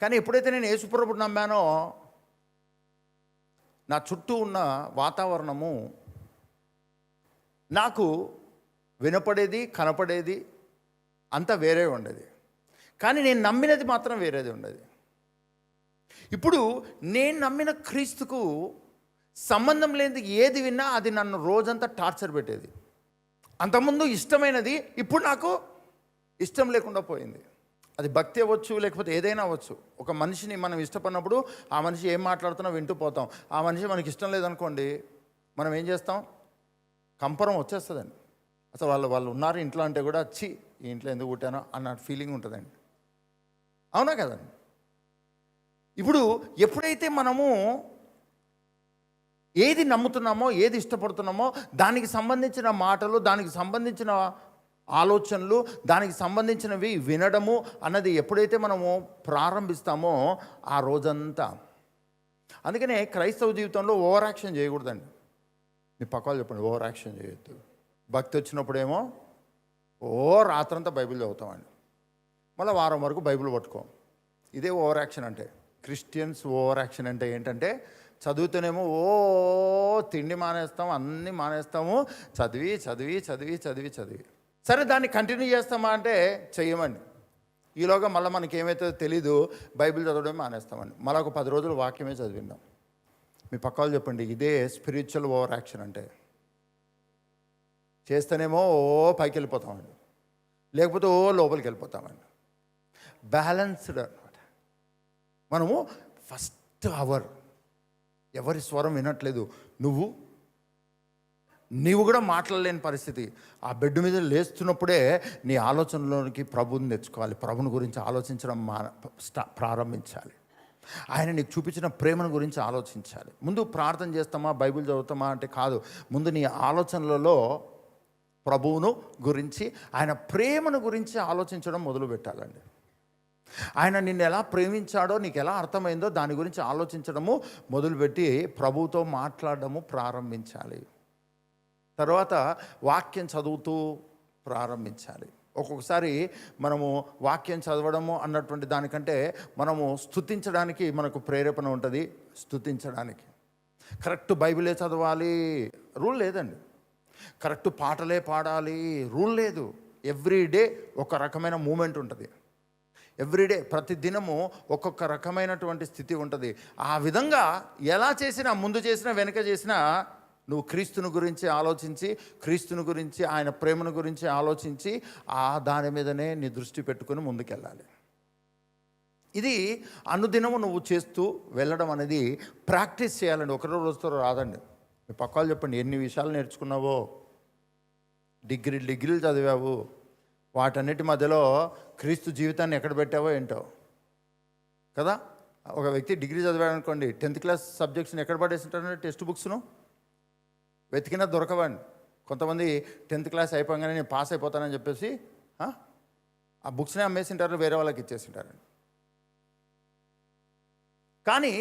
కానీ ఎప్పుడైతే నేను యేసుప్రభుని నమ్మానో నా చుట్టూ ఉన్న వాతావరణము నాకు వినపడేది, కనపడేది అంతా వేరే ఉండేది. కానీ నేను నమ్మినది మాత్రం వేరేది ఉండేది. ఇప్పుడు నేను నమ్మిన క్రీస్తుకు సంబంధం లేనిది ఏది విన్నా అది నన్ను రోజంతా టార్చర్ పెట్టేది. అంతకుముందు ఇష్టమైనది ఇప్పుడు నాకు ఇష్టం లేకుండా పోయింది. అది భక్తి అవ్వచ్చు, లేకపోతే ఏదైనా అవ్వచ్చు. ఒక మనిషిని మనం ఇష్టపడినప్పుడు ఆ మనిషి ఏం మాట్లాడుతున్నా వింటూ పోతాం. ఆ మనిషి మనకి ఇష్టం లేదనుకోండి, మనం ఏం చేస్తాం? కంపరం వచ్చేస్తుందండి. అసలు వాళ్ళు ఉన్నారు ఇంట్లో అంటే కూడా వచ్చి ఈ ఇంట్లో ఎందుకు పుట్టానో అన్న ఫీలింగ్ ఉంటుందండి. అవునా కదండి? ఇప్పుడు ఎప్పుడైతే మనము ఏది నమ్ముతున్నామో, ఏది ఇష్టపడుతున్నామో, దానికి సంబంధించిన మాటలు, దానికి సంబంధించిన ఆలోచనలు, దానికి సంబంధించినవి వినడము అన్నది ఎప్పుడైతే మనము ప్రారంభిస్తామో ఆ రోజంతా. అందుకనే క్రైస్తవ జీవితంలో ఓవర్ యాక్షన్ చేయకూడదండి. మీ పక్కలు చెప్పండి, ఓవర్ యాక్షన్ చేయొద్దు. భక్తి వచ్చినప్పుడేమో రాత్రంతా బైబిల్ చదువుతామండి, మళ్ళీ వారం వరకు బైబిల్ పట్టుకోం. ఇదే ఓవర్ యాక్షన్ అంటే. క్రిస్టియన్స్ ఓవర్ యాక్షన్ అంటే ఏంటంటే, చదువుతూనేమో తిండి మానేస్తాం, అన్నీ మానేస్తాము, చదివి చదివి చదివి చదివి చదివి. సరే, దాన్ని కంటిన్యూ చేస్తామా అంటే చెయ్యమండి. ఈలోగా మళ్ళీ మనకి ఏమైతే తెలీదు, బైబిల్ చదవడం మానేస్తామండి. మళ్ళీ ఒక 10 రోజులు వాక్యమే చదివిందాం. మీ పక్క వాళ్ళు చెప్పండి, ఇదే స్పిరిచువల్ ఓవర్ యాక్షన్ అంటే. చేస్తేనేమో పైకి వెళ్ళిపోతామండి, లేకపోతే లోపలికి వెళ్ళిపోతామండి. బ్యాలెన్స్డ్ అనమాట. మనము ఫస్ట్ అవర్ ఎవరి స్వరం వినట్లేదు, నీవు కూడా మాట్లాడలేని పరిస్థితి. ఆ బెడ్ మీద లేస్తున్నప్పుడే నీ ఆలోచనలోనికి ప్రభుని తెచ్చుకోవాలి. ప్రభుని గురించి ఆలోచించడం ప్రారంభించాలి. ఆయన నీకు చూపించిన ప్రేమను గురించి ఆలోచించాలి. ముందు ప్రార్థన చేస్తామా, బైబిల్ చదువుతామా అంటే కాదు. ముందు నీ ఆలోచనలలో ప్రభువును గురించి, ఆయన ప్రేమను గురించి ఆలోచించడం మొదలు పెట్టాలండి. ఆయన నిన్ను ఎలా ప్రేమించాడో నీకు ఎలా అర్థమైందో దాని గురించి ఆలోచించడము మొదలుపెట్టి ప్రభువుతో మాట్లాడడము ప్రారంభించాలి. తర్వాత వాక్యం చదువుతూ ప్రారంభించాలి. ఒక్కొక్కసారి మనము వాక్యం చదవడము అన్నటువంటి దానికంటే మనము స్తుతించడానికి మనకు ప్రేరేపణ ఉంటుంది. స్తుతించడానికి కరెక్ట్ బైబిలే చదవాలి రూల్ లేదండి. కరెక్ట్ పాటలే పాడాలి రూల్ లేదు. ఎవ్రీడే ఒక రకమైన మూమెంట్ ఉంటుంది. ఎవ్రీడే ప్రతి దినము ఒక్కొక్క రకమైనటువంటి స్థితి ఉంటుంది. ఆ విధంగా ఎలా చేసినా, ముందు చేసినా వెనుక చేసినా, నువ్వు క్రీస్తుని గురించి ఆలోచించి, క్రీస్తుని గురించి, ఆయన ప్రేమను గురించి ఆలోచించి దాని మీదనే నీ దృష్టి పెట్టుకుని ముందుకెళ్ళాలి. ఇది అనుదినము నువ్వు చేస్తూ వెళ్ళడం అనేది ప్రాక్టీస్ చేయాలండి. ఒకరో రోజుతో రాదండి. మీ పక్కలు చెప్పండి, ఎన్ని విషయాలు నేర్చుకున్నావో, డిగ్రీలు చదివావు, వాటన్నిటి మధ్యలో క్రీస్తు జీవితాన్ని ఎక్కడ పెట్టావో ఏంటో కదా. ఒక వ్యక్తి డిగ్రీ చదివాడు అనుకోండి, 10th క్లాస్ సబ్జెక్ట్స్ని ఎక్కడ పడేసింటారంటే టెక్స్ట్ బుక్స్ను వెతికినా దొరకవండి. కొంతమంది 10th క్లాస్ అయిపోగానే నేను పాస్ అయిపోతానని చెప్పేసి ఆ బుక్స్నే అమ్మేసింటారు, వేరే వాళ్ళకి ఇచ్చేసింటారండి. కానీ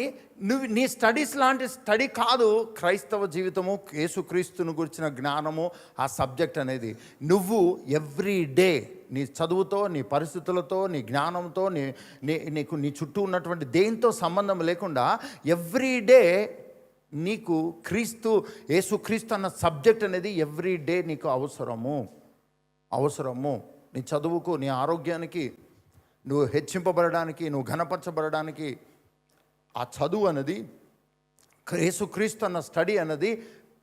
నీ స్టడీస్ లాంటి స్టడీ కాదు క్రైస్తవ జీవితము, యేసుక్రీస్తును గురించిన జ్ఞానము, ఆ సబ్జెక్ట్ అనేది. నువ్వు ఎవ్రీ డే నీ చదువుతో, నీ పరిస్థితులతో, నీ జ్ఞానంతో, నీ చుట్టూ ఉన్నటువంటి దేంతో సంబంధం లేకుండా ఎవ్రీ డే నీకు యేసుక్రీస్తు అన్న సబ్జెక్ట్ అనేది ఎవ్రీ డే నీకు అవసరము. నీ చదువుకు, నీ ఆరోగ్యానికి, నువ్వు హెచ్చింపబడడానికి, నువ్వు ఘనపరచబడడానికి ఆ చదువు అన్నది, యేసుక్రీస్తు అన్న స్టడీ అన్నది,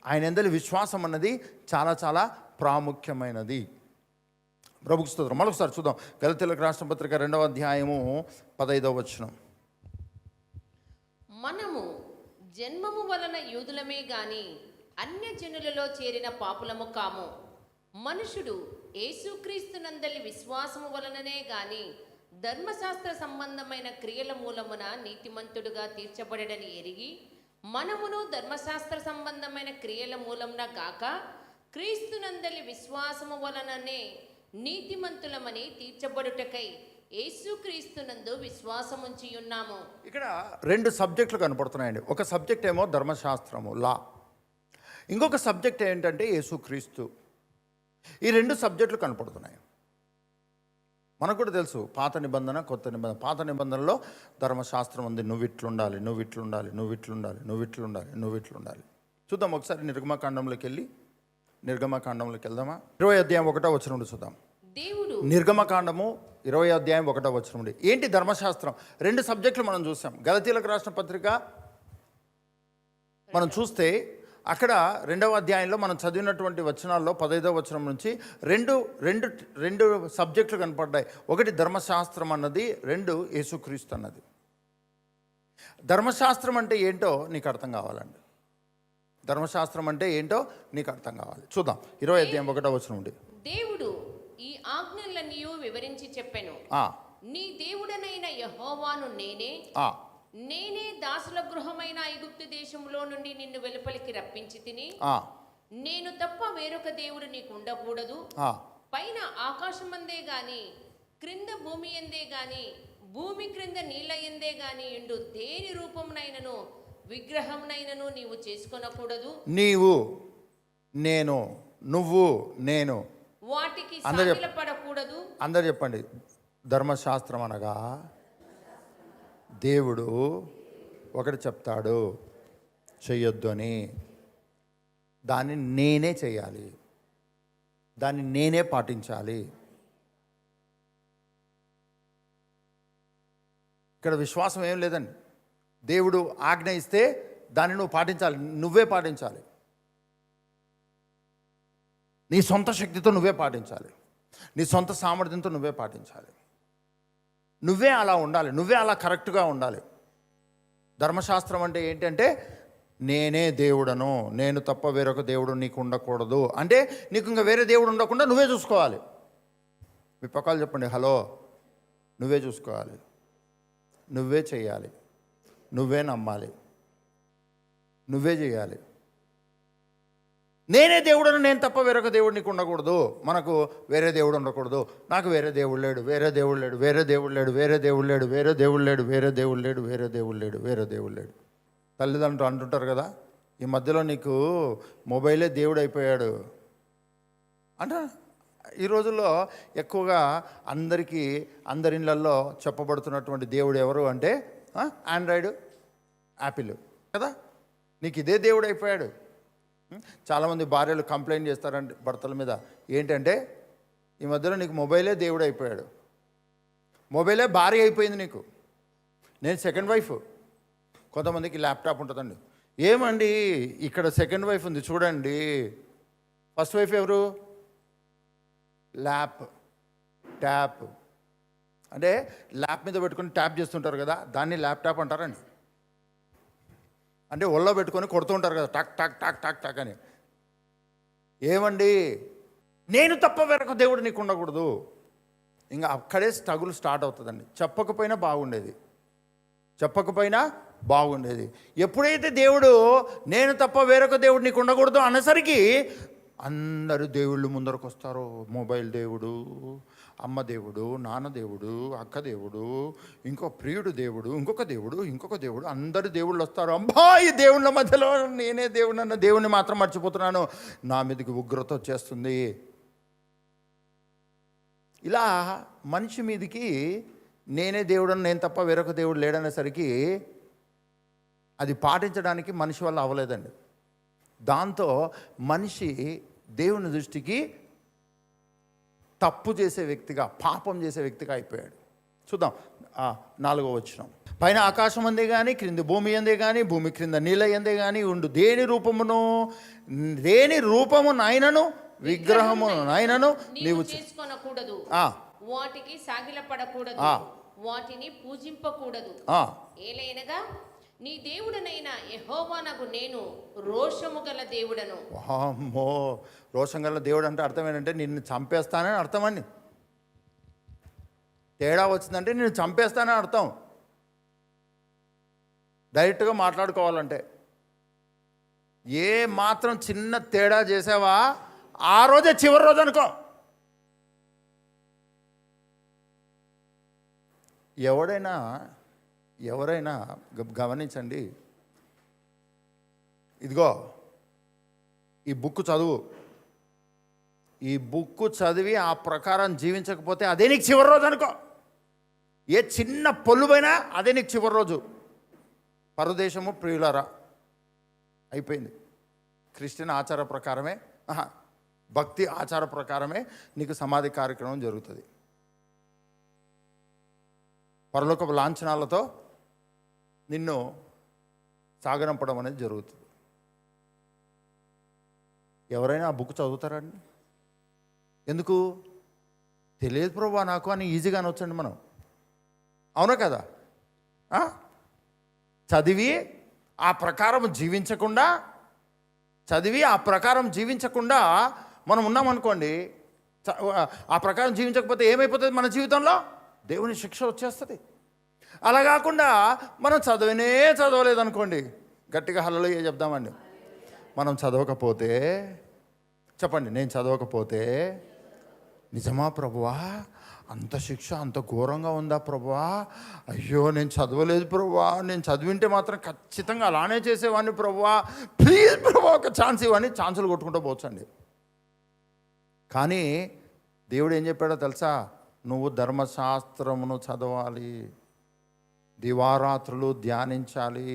ఆయన యందలి విశ్వాసం అన్నది చాలా చాలా ప్రాముఖ్యమైనది. ప్రభుకు స్తోత్రం. మరొకసారి చూద్దాం. గలతీయులకు రాసిన పత్రిక 2వ అధ్యాయము 15వ వచనం. మనము జన్మము వలన యూదులమే గాని అన్యజనులలో చేరిన పాపులము కాము. మనుషుడు యేసుక్రీస్తునందలి విశ్వాసము వలననే గాని ధర్మశాస్త్ర సంబంధమైన క్రియల మూలమున నీతిమంతుడుగా తీర్చబడడని ఎరిగి మనమును ధర్మశాస్త్ర సంబంధమైన క్రియల మూలమున గాక క్రీస్తునందలి విశ్వాసము వలననే నీతిమంతులమని తీర్చబడుటకై యేసుక్రీస్తునందు విశ్వాసముంచి ఉన్నాము. ఇక్కడ రెండు సబ్జెక్టులు కనపడుతున్నాయండి. ఒక సబ్జెక్ట్ ఏమో ధర్మశాస్త్రము, లా. ఇంకొక సబ్జెక్ట్ ఏంటంటే యేసుక్రీస్తు. ఈ రెండు సబ్జెక్టులు కనపడుతున్నాయి. మనకు కూడా తెలుసు పాత నిబంధన, కొత్త నిబంధన. పాత నిబంధనలో ధర్మశాస్త్రం ఉంది, నువ్వు ఇట్లుండాలి, నువ్వు ఇట్లుండాలి, నువ్వు ఇట్లుండాలి, నువ్వు ఇట్లుండాలి, నువ్వు ఇట్లుండాలి. చూద్దాం ఒకసారి నిర్గమకాండంలోకి వెళ్దామా? 20 అధ్యాయం 1వ వచనం నుండి చూద్దాం. దేవుడు నిర్గమకాండము 20 అధ్యాయం 1వ వచనం నుండి. ఏంటి ధర్మశాస్త్రం? రెండు సబ్జెక్టులు మనం చూసాం. గలతీయులకు రాసిన పత్రిక మనం చూస్తే అక్కడ 2వ అధ్యాయంలో మనం చదివినటువంటి వచనాల్లో 15వ వచనం నుంచి రెండు సబ్జెక్టులు కనపడ్డాయి. ఒకటి ధర్మశాస్త్రం అన్నది, రెండు యేసుక్రీస్తు అన్నది. ధర్మశాస్త్రం అంటే ఏంటో నీకు అర్థం కావాలండి. ధర్మశాస్త్రం అంటే ఏంటో నీకు అర్థం కావాలి. చూద్దాం 20 అధ్యాయం 1వ వచనం నుండి. దేవుడు ఈ ఆజ్ఞలన్నీ వివరించి చెప్పెను. నీ దేవుడనైన యెహోవాను నేనే దాసుల గృహమైన ఐగుప్తు దేశంలో నుండి నిన్ను వెలుపలికి రప్పించి తిని నేను తప్ప వేరొక దేవుడు నీకు ఉండకూడదు. పైన ఆకాశమందే గాని క్రింద భూమి ఎందే గాని భూమి క్రింద నీళ్ళ ఎందే గాని ఎండు దేని రూపమునైనను విగ్రహమునైనను నీవు చేసుకొనకూడదు. నీవు, నేను, నువ్వు, నేను వాటికి సాగిలపడకూడదు. అందరు చెప్పండి. ధర్మశాస్త్రం అనగా దేవుడు ఒకటి చెప్తాడు చెయ్యొద్దు అని, దాన్ని నేనే చేయాలి, దాన్ని నేనే పాటించాలి. ఇక్కడ విశ్వాసం ఏం లేదండి. దేవుడు ఆజ్ఞ ఇస్తే దాన్ని నువ్వు పాటించాలి, నువ్వే పాటించాలి. నీ సొంత శక్తితో నువ్వే పాటించాలి, నీ సొంత సామర్థ్యంతో నువ్వే పాటించాలి. నువ్వే అలా ఉండాలి, నువ్వే అలా కరెక్ట్గా ఉండాలి. ధర్మశాస్త్రం అంటే ఏంటంటే నేనే దేవుడను, నేను తప్ప వేరొక దేవుడు నీకు ఉండకూడదు. అంటే నీకు ఇంకా వేరే దేవుడు ఉండకుండా నువ్వే చూసుకోవాలి. మీ పక్కలు చెప్పండి, హలో. నువ్వే చూసుకోవాలి, నువ్వే చేయాలి, నువ్వే నమ్మాలి, నువ్వే చేయాలి. నేనే దేవుడను, నేను తప్ప వేరొక దేవుడు నీకు ఉండకూడదు. మనకు వేరే దేవుడు ఉండకూడదు. నాకు వేరే దేవుడు లేడు, వేరే దేవుడు లేడు, వేరే దేవుడు లేడు, వేరే దేవుడు లేడు, వేరే దేవుడు లేడు, వేరే దేవుడు లేడు, వేరే దేవుడు లేడు, వేరే దేవుడు లేడు. తల్లిదండ్రులు అంటుంటారు కదా, ఈ మధ్యలో నీకు మొబైలే దేవుడు అయిపోయాడు అంటే. ఈ రోజుల్లో ఎక్కువగా అందరి ఇళ్ళల్లో చెప్పబడుతున్నటువంటి దేవుడు ఎవరు అంటే ఆండ్రాయిడ్, యాపిల్ కదా. నీకు ఇదే దేవుడు అయిపోయాడు. చాలామంది భార్యలు కంప్లైంట్ చేస్తారంటే భర్తల మీద, ఏంటంటే ఈ మధ్యలో నీకు మొబైలే దేవుడు అయిపోయాడు, మొబైలే భార్య అయిపోయింది నీకు. నేను సెకండ్ వైఫ్. కొంతమందికి ల్యాప్టాప్ ఉంటుందండి. ఏమండి ఇక్కడ సెకండ్ వైఫ్ ఉంది చూడండి, ఫస్ట్ వైఫ్ ఎవరు? ట్యాప్. అంటే ల్యాప్ మీద పెట్టుకొని ట్యాప్ చేస్తుంటారు కదా, దాన్ని ల్యాప్టాప్ అంటారండి. అంటే ఒళ్ళో పెట్టుకొని కొడుతూ ఉంటారు కదా, టక్ టక్ టక్ టక్ టక్ అని. ఏమండి నేను తప్ప వేరొక దేవుడు నీకు ఉండకూడదు. ఇంకా అక్కడే స్ట్రగుల్ స్టార్ట్ అవుతుందండి. చెప్పకపోయినా బాగుండేది. ఎప్పుడైతే దేవుడు నేను తప్ప వేరొక దేవుడు నీకు ఉండకూడదు అనేసరికి అందరూ దేవుళ్ళు ముందరకు వస్తారు. మొబైల్ దేవుడు, అమ్మ దేవుడు, నాన్న దేవుడు, అక్క దేవుడు, ఇంకో ప్రియుడు దేవుడు, ఇంకొక దేవుడు, అందరు దేవుళ్ళు వస్తారు. అబ్బా ఈ దేవుళ్ళ మధ్యలో నేనే దేవుడు అన్న దేవుడిని మాత్రం మర్చిపోతున్నాను, నా మీదకి ఉగ్రత వచ్చేస్తుంది. ఇలా మనిషి మీదకి నేనే దేవుడని, నేను తప్ప వేరొక దేవుడు లేడనేసరికి అది పాటించడానికి మనిషి వల్ల అవ్వలేదండి. దాంతో మనిషి దేవుని దృష్టికి తప్పు చేసే వ్యక్తిగా, పాపం చేసే వ్యక్తిగా అయిపోయాడు. చూద్దాం 4వ వచనం. పైన ఆకాశం అందే కానీ క్రింద భూమి అందే కానీ భూమి క్రింద నీళ్ళ ఎందే కానీ ఉండు దేని రూపమునైనను విగ్రహమునైనను నీవు చేసుకొనకూడదు, వాటికి సాగిలపడకూడదు, వాటిని పూజింపకూడదు. ఏలైనగా నీ దేవుడనైన యెహోవానగు నేను రోషము గల దేవుడను. అమ్మో, రోషం గల దేవుడు అంటే అర్థం ఏంటంటే నిన్ను చంపేస్తానని అర్థమని. తేడా వచ్చిందంటే నిన్ను చంపేస్తానని అర్థం. డైరెక్ట్గా మాట్లాడుకోవాలంటే ఏ మాత్రం చిన్న తేడా చేసావా ఆ రోజే చివరి రోజు అనుకో. ఎవరైనా గమనించండి, ఇదిగో ఈ బుక్ చదువు, ఈ బుక్ చదివి ఆ ప్రకారం జీవించకపోతే అదే నీకు చివరి రోజు అనుకో. ఏ చిన్న పొల్లుపోయినా అదే నీకు చివరి రోజు. పరదేశము ప్రియులారా అయిపోయింది. క్రిస్టియన్ ఆచార ప్రకారమే, భక్తి ఆచార ప్రకారమే నీకు సమాధి కార్యక్రమం జరుగుతుంది. పరలోకపు లాంఛనాలతో నిన్ను సాగనంపడం అనేది జరుగుతుంది. ఎవరైనా ఆ బుక్ చదువుతారండి? ఎందుకు తెలియదు ప్రభువా నాకు అని ఈజీగా అనొచ్చండి మనం. అవునా కదా? చదివి ఆ ప్రకారం జీవించకుండా మనం ఉన్నామనుకోండి, ఆ ప్రకారం జీవించకపోతే ఏమైపోతుంది మన జీవితంలో? దేవుని శిక్ష వచ్చేస్తుంది. అలా కాకుండా మనం చదవలేదనుకోండి, గట్టిగా హల్లెలూయా చెప్దామండి. మనం చదవకపోతే చెప్పండి, నేను చదవకపోతే నిజమా ప్రభువా, అంత శిక్ష అంత ఘోరంగా ఉందా ప్రభువా? అయ్యో నేను చదవలేదు ప్రభువా, నేను చదివింటే మాత్రం ఖచ్చితంగా అలానే చేసేవాడిని ప్రభువా, ప్లీజ్ ప్రభువా ఒక ఛాన్స్ ఇవ్వని ఛాన్సులు కొట్టుకుంటూ పోవచ్చండి. కానీ దేవుడు ఏం చెప్పాడో తెలుసా? నువ్వు ధర్మశాస్త్రమును చదవాలి, దివారాత్రులు ధ్యానించాలి.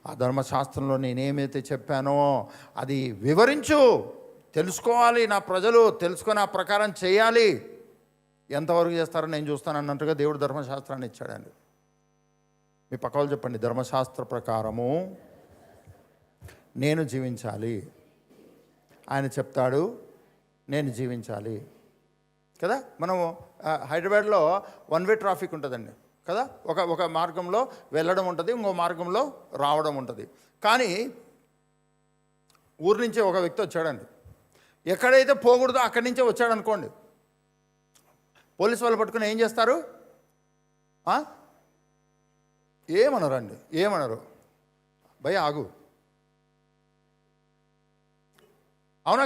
ఆ ధర్మశాస్త్రంలో నేనేమైతే చెప్పానో అది వివరించు, తెలుసుకోవాలి. నా ప్రజలు తెలుసుకొని ఆ ప్రకారం చేయాలి. ఎంతవరకు చేస్తారో నేను చూస్తాను అన్నట్టుగా దేవుడు ధర్మశాస్త్రాన్ని ఇచ్చాడండి. మీ పక్క వాళ్ళు చెప్పండి, ధర్మశాస్త్ర ప్రకారము నేను జీవించాలి. ఆయన చెప్తాడు నేను జీవించాలి కదా. మనము హైదరాబాద్లో వన్ వే ట్రాఫిక్ ఉంటుందండి కదా. ఒక మార్గంలో వెళ్ళడం ఉంటుంది, ఇంకో మార్గంలో రావడం ఉంటుంది. కానీ ఊరి నుంచి ఒక వ్యక్తి వచ్చాడండి, ఎక్కడైతే పోకూడదో అక్కడి నుంచే వచ్చాడు అనుకోండి, పోలీసు వాళ్ళు పట్టుకుని ఏం చేస్తారు? ఏమనరు భయ్య ఆగు. అవునా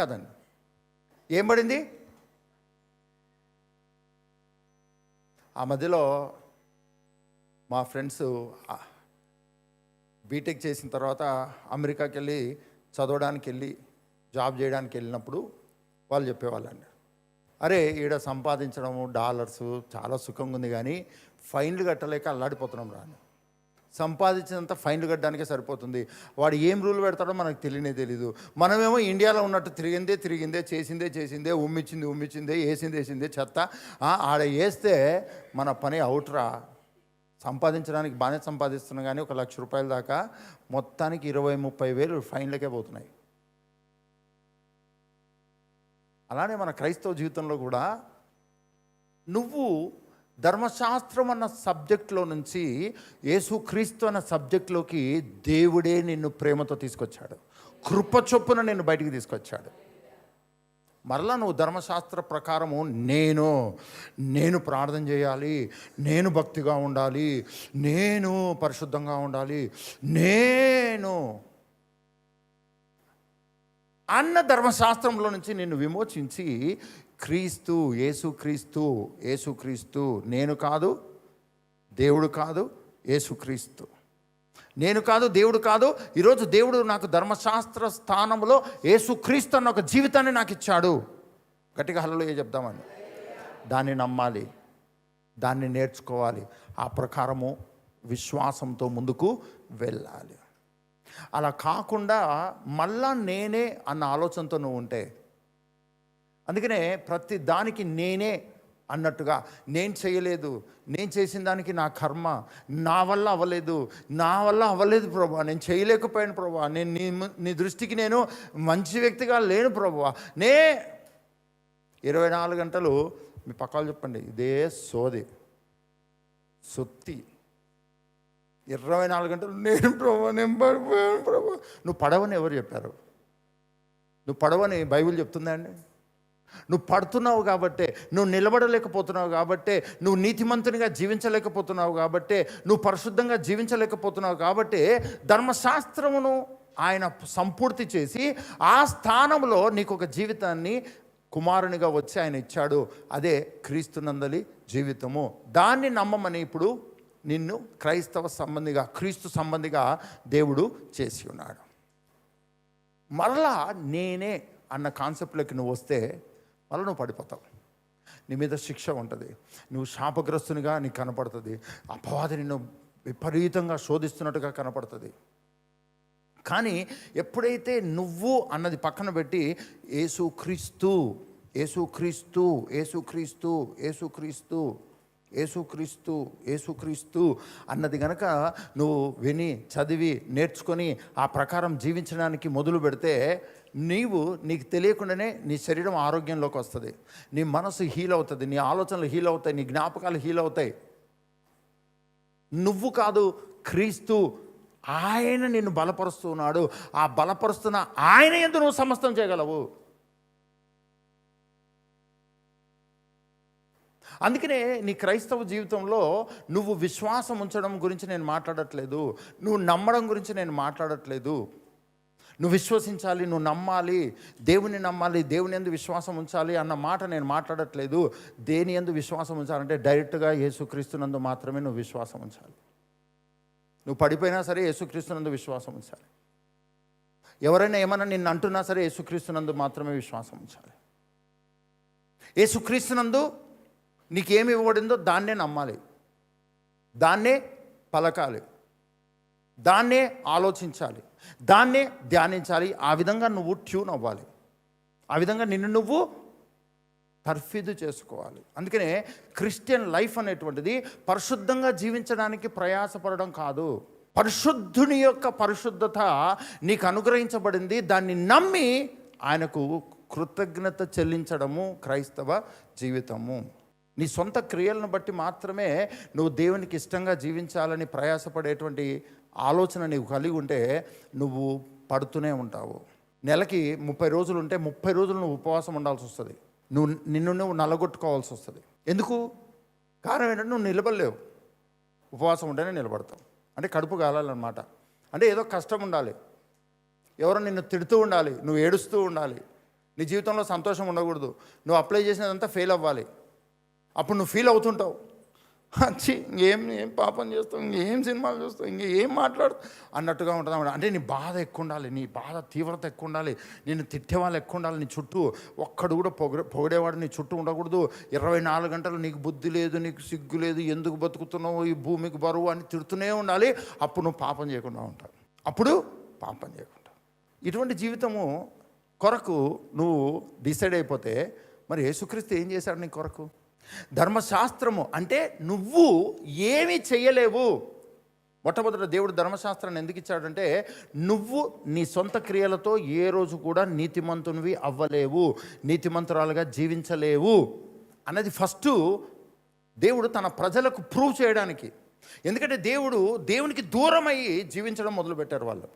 కదండి? ఏం పడింది? ఆ మధ్యలో మా ఫ్రెండ్స్ బీటెక్ చేసిన తర్వాత అమెరికాకి వెళ్ళి చదవడానికి వెళ్ళి జాబ్ చేయడానికి వెళ్ళినప్పుడు వాళ్ళు చెప్పేవాళ్ళండి, అరే ఈడ సంపాదించడము డాలర్స్ చాలా సుఖంగా ఉంది, కానీ ఫైన్లు కట్టలేక అల్లాడిపోతున్నాం రా. సంపాదించినంత ఫైన్లు కట్టడానికే సరిపోతుంది. వాడు ఏం రూల్ పెడతాడో మనకు తెలీదు. మనమేమో ఇండియాలో ఉన్నట్టు తిరిగిందే చేసిందే ఉమ్మిచ్చిందే వేసిందే చెత్త. ఆడ వేస్తే మన పని అవుట్రా. సంపాదించడానికి బాగానే సంపాదిస్తున్నాం, కానీ 1 లక్ష రూపాయల దాకా మొత్తానికి 20-30 వేలు ఫైన్లకే పోతున్నాయి. అలానే మన క్రైస్తవ జీవితంలో కూడా నువ్వు ధర్మశాస్త్రం అన్న సబ్జెక్ట్లో నుంచి యేసుక్రీస్తు అన్న సబ్జెక్ట్లోకి దేవుడే నిన్ను ప్రేమతో తీసుకొచ్చాడు, కృప చొప్పున నిన్ను బయటికి తీసుకొచ్చాడు. మరలా నువ్వు ధర్మశాస్త్ర ప్రకారము నేను ప్రార్థన చేయాలి, నేను భక్తిగా ఉండాలి, నేను పరిశుద్ధంగా ఉండాలి, నేను అన్న ధర్మశాస్త్రంలో నుంచి నిన్ను విమోచించి యేసుక్రీస్తు, నేను కాదు దేవుడు కాదు, యేసుక్రీస్తు నేను కాదు దేవుడు కాదు. ఈరోజు దేవుడు నాకు ధర్మశాస్త్ర స్థానంలో యేసుక్రీస్తు అన్న ఒక జీవితాన్ని నాకు ఇచ్చాడు. గట్టిగా హల్లెలూయా చెప్దామండి. దాన్ని నమ్మాలి, దాన్ని నేర్చుకోవాలి, ఆ ప్రకారము విశ్వాసంతో ముందుకు వెళ్ళాలి. అలా కాకుండా మళ్ళా నేనే అన్న ఆలోచనతో నువ్వు ఉంటే, అందుకనే ప్రతి దానికి నేనే అన్నట్టుగా, నేను చేయలేదు, నేను చేసిన దానికి నా కర్మ, నా వల్ల అవ్వలేదు ప్రభువా, నేను చేయలేకపోయాను ప్రభువా, నేను నీ దృష్టికి నేను మంచి వ్యక్తిగా లేను ప్రభువా. 24 గంటలు మీ పక్కలు చెప్పండి, ఇదే సొత్తి. 24 గంటలు నేను ప్రభు నేను పడిపోయాను ప్రభు. నువ్వు పడవని ఎవరు చెప్పారు? నువ్వు పడవని బైబిల్ చెప్తుందా అండి? నువ్వు పడుతున్నావు కాబట్టే, నువ్వు నిలబడలేకపోతున్నావు కాబట్టే, నువ్వు నీతిమంతునిగా జీవించలేకపోతున్నావు కాబట్టే, నువ్వు పరిశుద్ధంగా జీవించలేకపోతున్నావు కాబట్టే ధర్మశాస్త్రమును ఆయన సంపూర్తి చేసి ఆ స్థానంలో నీకు ఒక జీవితాన్ని కుమారునిగా వచ్చి ఆయన ఇచ్చాడు. అదే క్రీస్తునందలి జీవితము. దాన్ని నమ్మమని ఇప్పుడు నిన్ను క్రైస్తవ సంబంధిగా, క్రీస్తు సంబంధిగా దేవుడు చేసి ఉన్నాడు. మరలా నేనే అన్న కాన్సెప్ట్లోకి నువ్వు వస్తే మళ్ళీ నువ్వు పడిపోతావు. నీ మీద శిక్ష ఉంటుంది, నువ్వు శాపగ్రస్తునిగా నీకు కనపడుతుంది, అపవాది నిన్ను విపరీతంగా శోధిస్తున్నట్టుగా కనపడుతుంది. కానీ ఎప్పుడైతే నువ్వు అన్నది పక్కన పెట్టి యేసుక్రీస్తు యేసుక్రీస్తు యేసుక్రీస్తు యేసుక్రీస్తు యేసుక్రీస్తు యేసుక్రీస్తు అన్నది గనక నువ్వు విని చదివి నేర్చుకొని ఆ ప్రకారం జీవించడానికి మొదలు పెడితే నీకు తెలియకుండానే నీ శరీరం ఆరోగ్యంలోకి వస్తుంది, నీ మనసు హీల్ అవుతుంది, నీ ఆలోచనలు హీల్ అవుతాయి, నీ జ్ఞాపకాలు హీల్ అవుతాయి. నువ్వు కాదు, క్రీస్తు ఆయన నిన్ను బలపరుస్తున్నాడు. ఆ బలపరుస్తున్న ఆయన యందు నువ్వు సమస్తం చేయగలవు. అందుకనే నీ క్రైస్తవ జీవితంలో నువ్వు విశ్వాసం ఉంచడం గురించి నేను మాట్లాడట్లేదు, నువ్వు నమ్మడం గురించి నేను మాట్లాడట్లేదు. నువ్వు విశ్వసించాలి, నువ్వు నమ్మాలి, దేవుని నమ్మాలి, దేవుని యందు విశ్వాసం ఉంచాలి అన్న మాట నేను మాట్లాడట్లేదు. దేని యందు విశ్వాసం ఉంచాలంటే డైరెక్ట్గా యేసుక్రీస్తునందు మాత్రమే నువ్వు విశ్వాసం ఉంచాలి. నువ్వు పడిపోయినా సరే యేసుక్రీస్తునందు విశ్వాసం ఉంచాలి. ఎవరైనా ఏమన్నా నిన్ను అంటున్నా సరే యేసుక్రీస్తునందు మాత్రమే విశ్వాసం ఉంచాలి. యేసుక్రీస్తునందు నీకేమి ఇవ్వబడిందో దాన్నే నమ్మాలి, దాన్నే పలకాలి, దాన్నే ఆలోచించాలి, దాన్నే ధ్యానించాలి. ఆ విధంగా నువ్వు ట్యూన్ అవ్వాలి, ఆ విధంగా నిన్ను నువ్వు తర్ఫీదు చేసుకోవాలి. అందుకనే క్రిస్టియన్ లైఫ్ అనేటువంటిది పరిశుద్ధంగా జీవించడానికి ప్రయాసపడడం కాదు. పరిశుద్ధుని యొక్క పరిశుద్ధత నీకు అనుగ్రహించబడింది, దాన్ని నమ్మి ఆయనకు కృతజ్ఞత చెల్లించడము క్రైస్తవ జీవితము. నీ సొంత క్రియలను బట్టి మాత్రమే నువ్వు దేవునికి ఇష్టంగా జీవించాలని ప్రయాసపడేటువంటి ఆలోచన నీవు కలిగి ఉంటే నువ్వు పడుతూనే ఉంటావు. నెలకి 30 రోజులు ఉంటే 30 రోజులు నువ్వు ఉపవాసం ఉండాల్సి వస్తుంది. నిన్ను నువ్వు నలగొట్టుకోవాల్సి వస్తుంది. ఎందుకు? కారణం ఏంటంటే నువ్వు నిలబడలేవు. ఉపవాసం ఉంటేనే నిలబడతావు. అంటే కడుపు కాలాలన్నమాట. అంటే ఏదో కష్టం ఉండాలి, ఎవరో నిన్ను తిడుతూ ఉండాలి, నువ్వు ఏడుస్తూ ఉండాలి, నీ జీవితంలో సంతోషం ఉండకూడదు, నువ్వు అప్లై చేసినదంతా ఫెయిల్ అవ్వాలి. అప్పుడు నువ్వు ఫీల్ అవుతుంటావు, వచ్చి ఏం పాపం చేస్తావు, ఇంకేం సినిమాలు చూస్తావు, ఇంకేం మాట్లాడుతావు అన్నట్టుగా ఉంటుంది అన్నమాట. అంటే నీ బాధ ఎక్కువ ఉండాలి, నీ బాధ తీవ్రత ఎక్కువ ఉండాలి, నిన్ను తిట్టేవాళ్ళు ఎక్కువ ఉండాలి, నీ చుట్టూ ఒక్కడు కూడా పొగిడేవాడు నీ చుట్టూ ఉండకూడదు. 24 గంటలు నీకు బుద్ధి లేదు, నీకు సిగ్గు లేదు, ఎందుకు బతుకుతున్నావు, ఈ భూమికి బరువు అని తిడుతూనే ఉండాలి. అప్పుడు నువ్వు పాపం చేయకుండా ఉంటావు, అప్పుడు పాపం చేయకుండా. ఇటువంటి జీవితము కొరకు నువ్వు డిసైడ్ అయిపోతే మరి యేసుక్రీస్తు ఏం చేశాడు నీ కొరకు? ధర్మశాస్త్రము అంటే నువ్వు ఏమీ చెయ్యలేవు. మొట్టమొదట దేవుడు ధర్మశాస్త్రాన్ని ఎందుకు ఇచ్చాడంటే నువ్వు నీ సొంత క్రియలతో ఏ రోజు కూడా నీతిమంతునివి అవ్వలేవు, నీతిమంతురాలుగా జీవించలేవు అన్నది ఫస్ట్ దేవుడు తన ప్రజలకు ప్రూవ్ చేయడానికి. ఎందుకంటే దేవునికి దూరమయ్యి జీవించడం మొదలుపెట్టారు వాళ్ళు.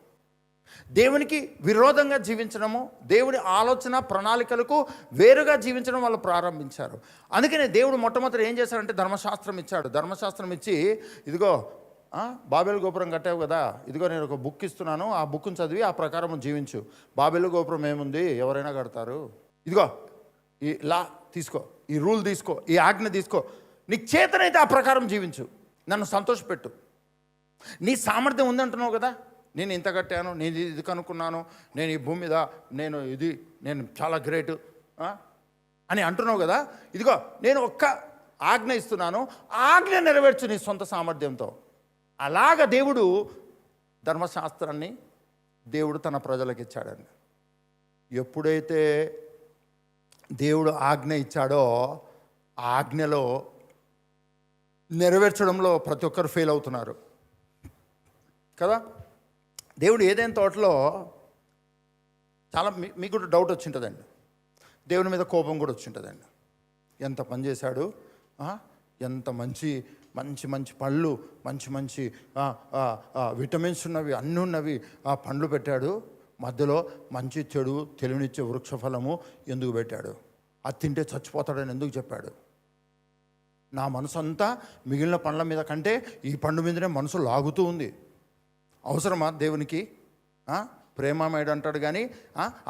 దేవునికి విరోధంగా జీవించడము, దేవుని ఆలోచన ప్రణాళికలకు వేరుగా జీవించడం వాళ్ళు ప్రారంభించారు. అందుకనే దేవుడు మొట్టమొదటి ఏం చేశాడంటే ధర్మశాస్త్రం ఇచ్చాడు. ధర్మశాస్త్రం ఇచ్చి, ఇదిగో బాబేలు గోపురం కట్టావు కదా, ఇదిగో నేను ఒక బుక్ ఇస్తున్నాను, ఆ బుక్ను చదివి ఆ ప్రకారం జీవించు. బాబేలు గోపురం ఏముంది, ఎవరైనా కడతారు, ఇదిగో ఈ లా తీసుకో, ఈ రూల్ తీసుకో, ఈ ఆజ్ఞ తీసుకో, నీకు చేతనైతే ఆ ప్రకారం జీవించు, నన్ను సంతోషపెట్టు. నీ సామర్థ్యం ఉందంటున్నావు కదా, నేను ఇంత కట్టాను, నేను ఇది కనుక్కున్నాను, నేను ఈ భూమి మీద నేను చాలా గ్రేటు అని అంటున్నావు కదా, ఇదిగో నేను ఒక్క ఆజ్ఞ ఇస్తున్నాను, ఆజ్ఞ నెరవేర్చు నీ సొంత సామర్థ్యంతో. అలాగ దేవుడు ధర్మశాస్త్రాన్ని దేవుడు తన ప్రజలకు ఇచ్చాడండి. ఎప్పుడైతే దేవుడు ఆజ్ఞ ఇచ్చాడో ఆ ఆజ్ఞలో నెరవేర్చడంలో ప్రతి ఒక్కరు ఫెయిల్ అవుతున్నారు కదా. దేవుడు ఏదైనా తోటలో చాలా మీకు కూడా డౌట్ వచ్చింటుందండి, దేవుని మీద కోపం కూడా వచ్చింటుందండి. ఎంత పని చేశాడు, ఎంత మంచి మంచి మంచి పళ్ళు, మంచి మంచి విటమిన్స్ ఉన్నవి, అన్నీ ఉన్నవి ఆ పండ్లు పెట్టాడు. మధ్యలో మంచి చెడు తెలివినిచ్చే వృక్షఫలము ఎందుకు పెట్టాడు? అది తింటే చచ్చిపోతాడని ఎందుకు చెప్పాడు? నా మనసు అంతా మిగిలిన పండ్ల మీద కంటే ఈ పండు మీదనే మనసు లాగుతూ ఉంది. అవసరమా దేవునికి? ప్రేమమేడు అంటాడు కానీ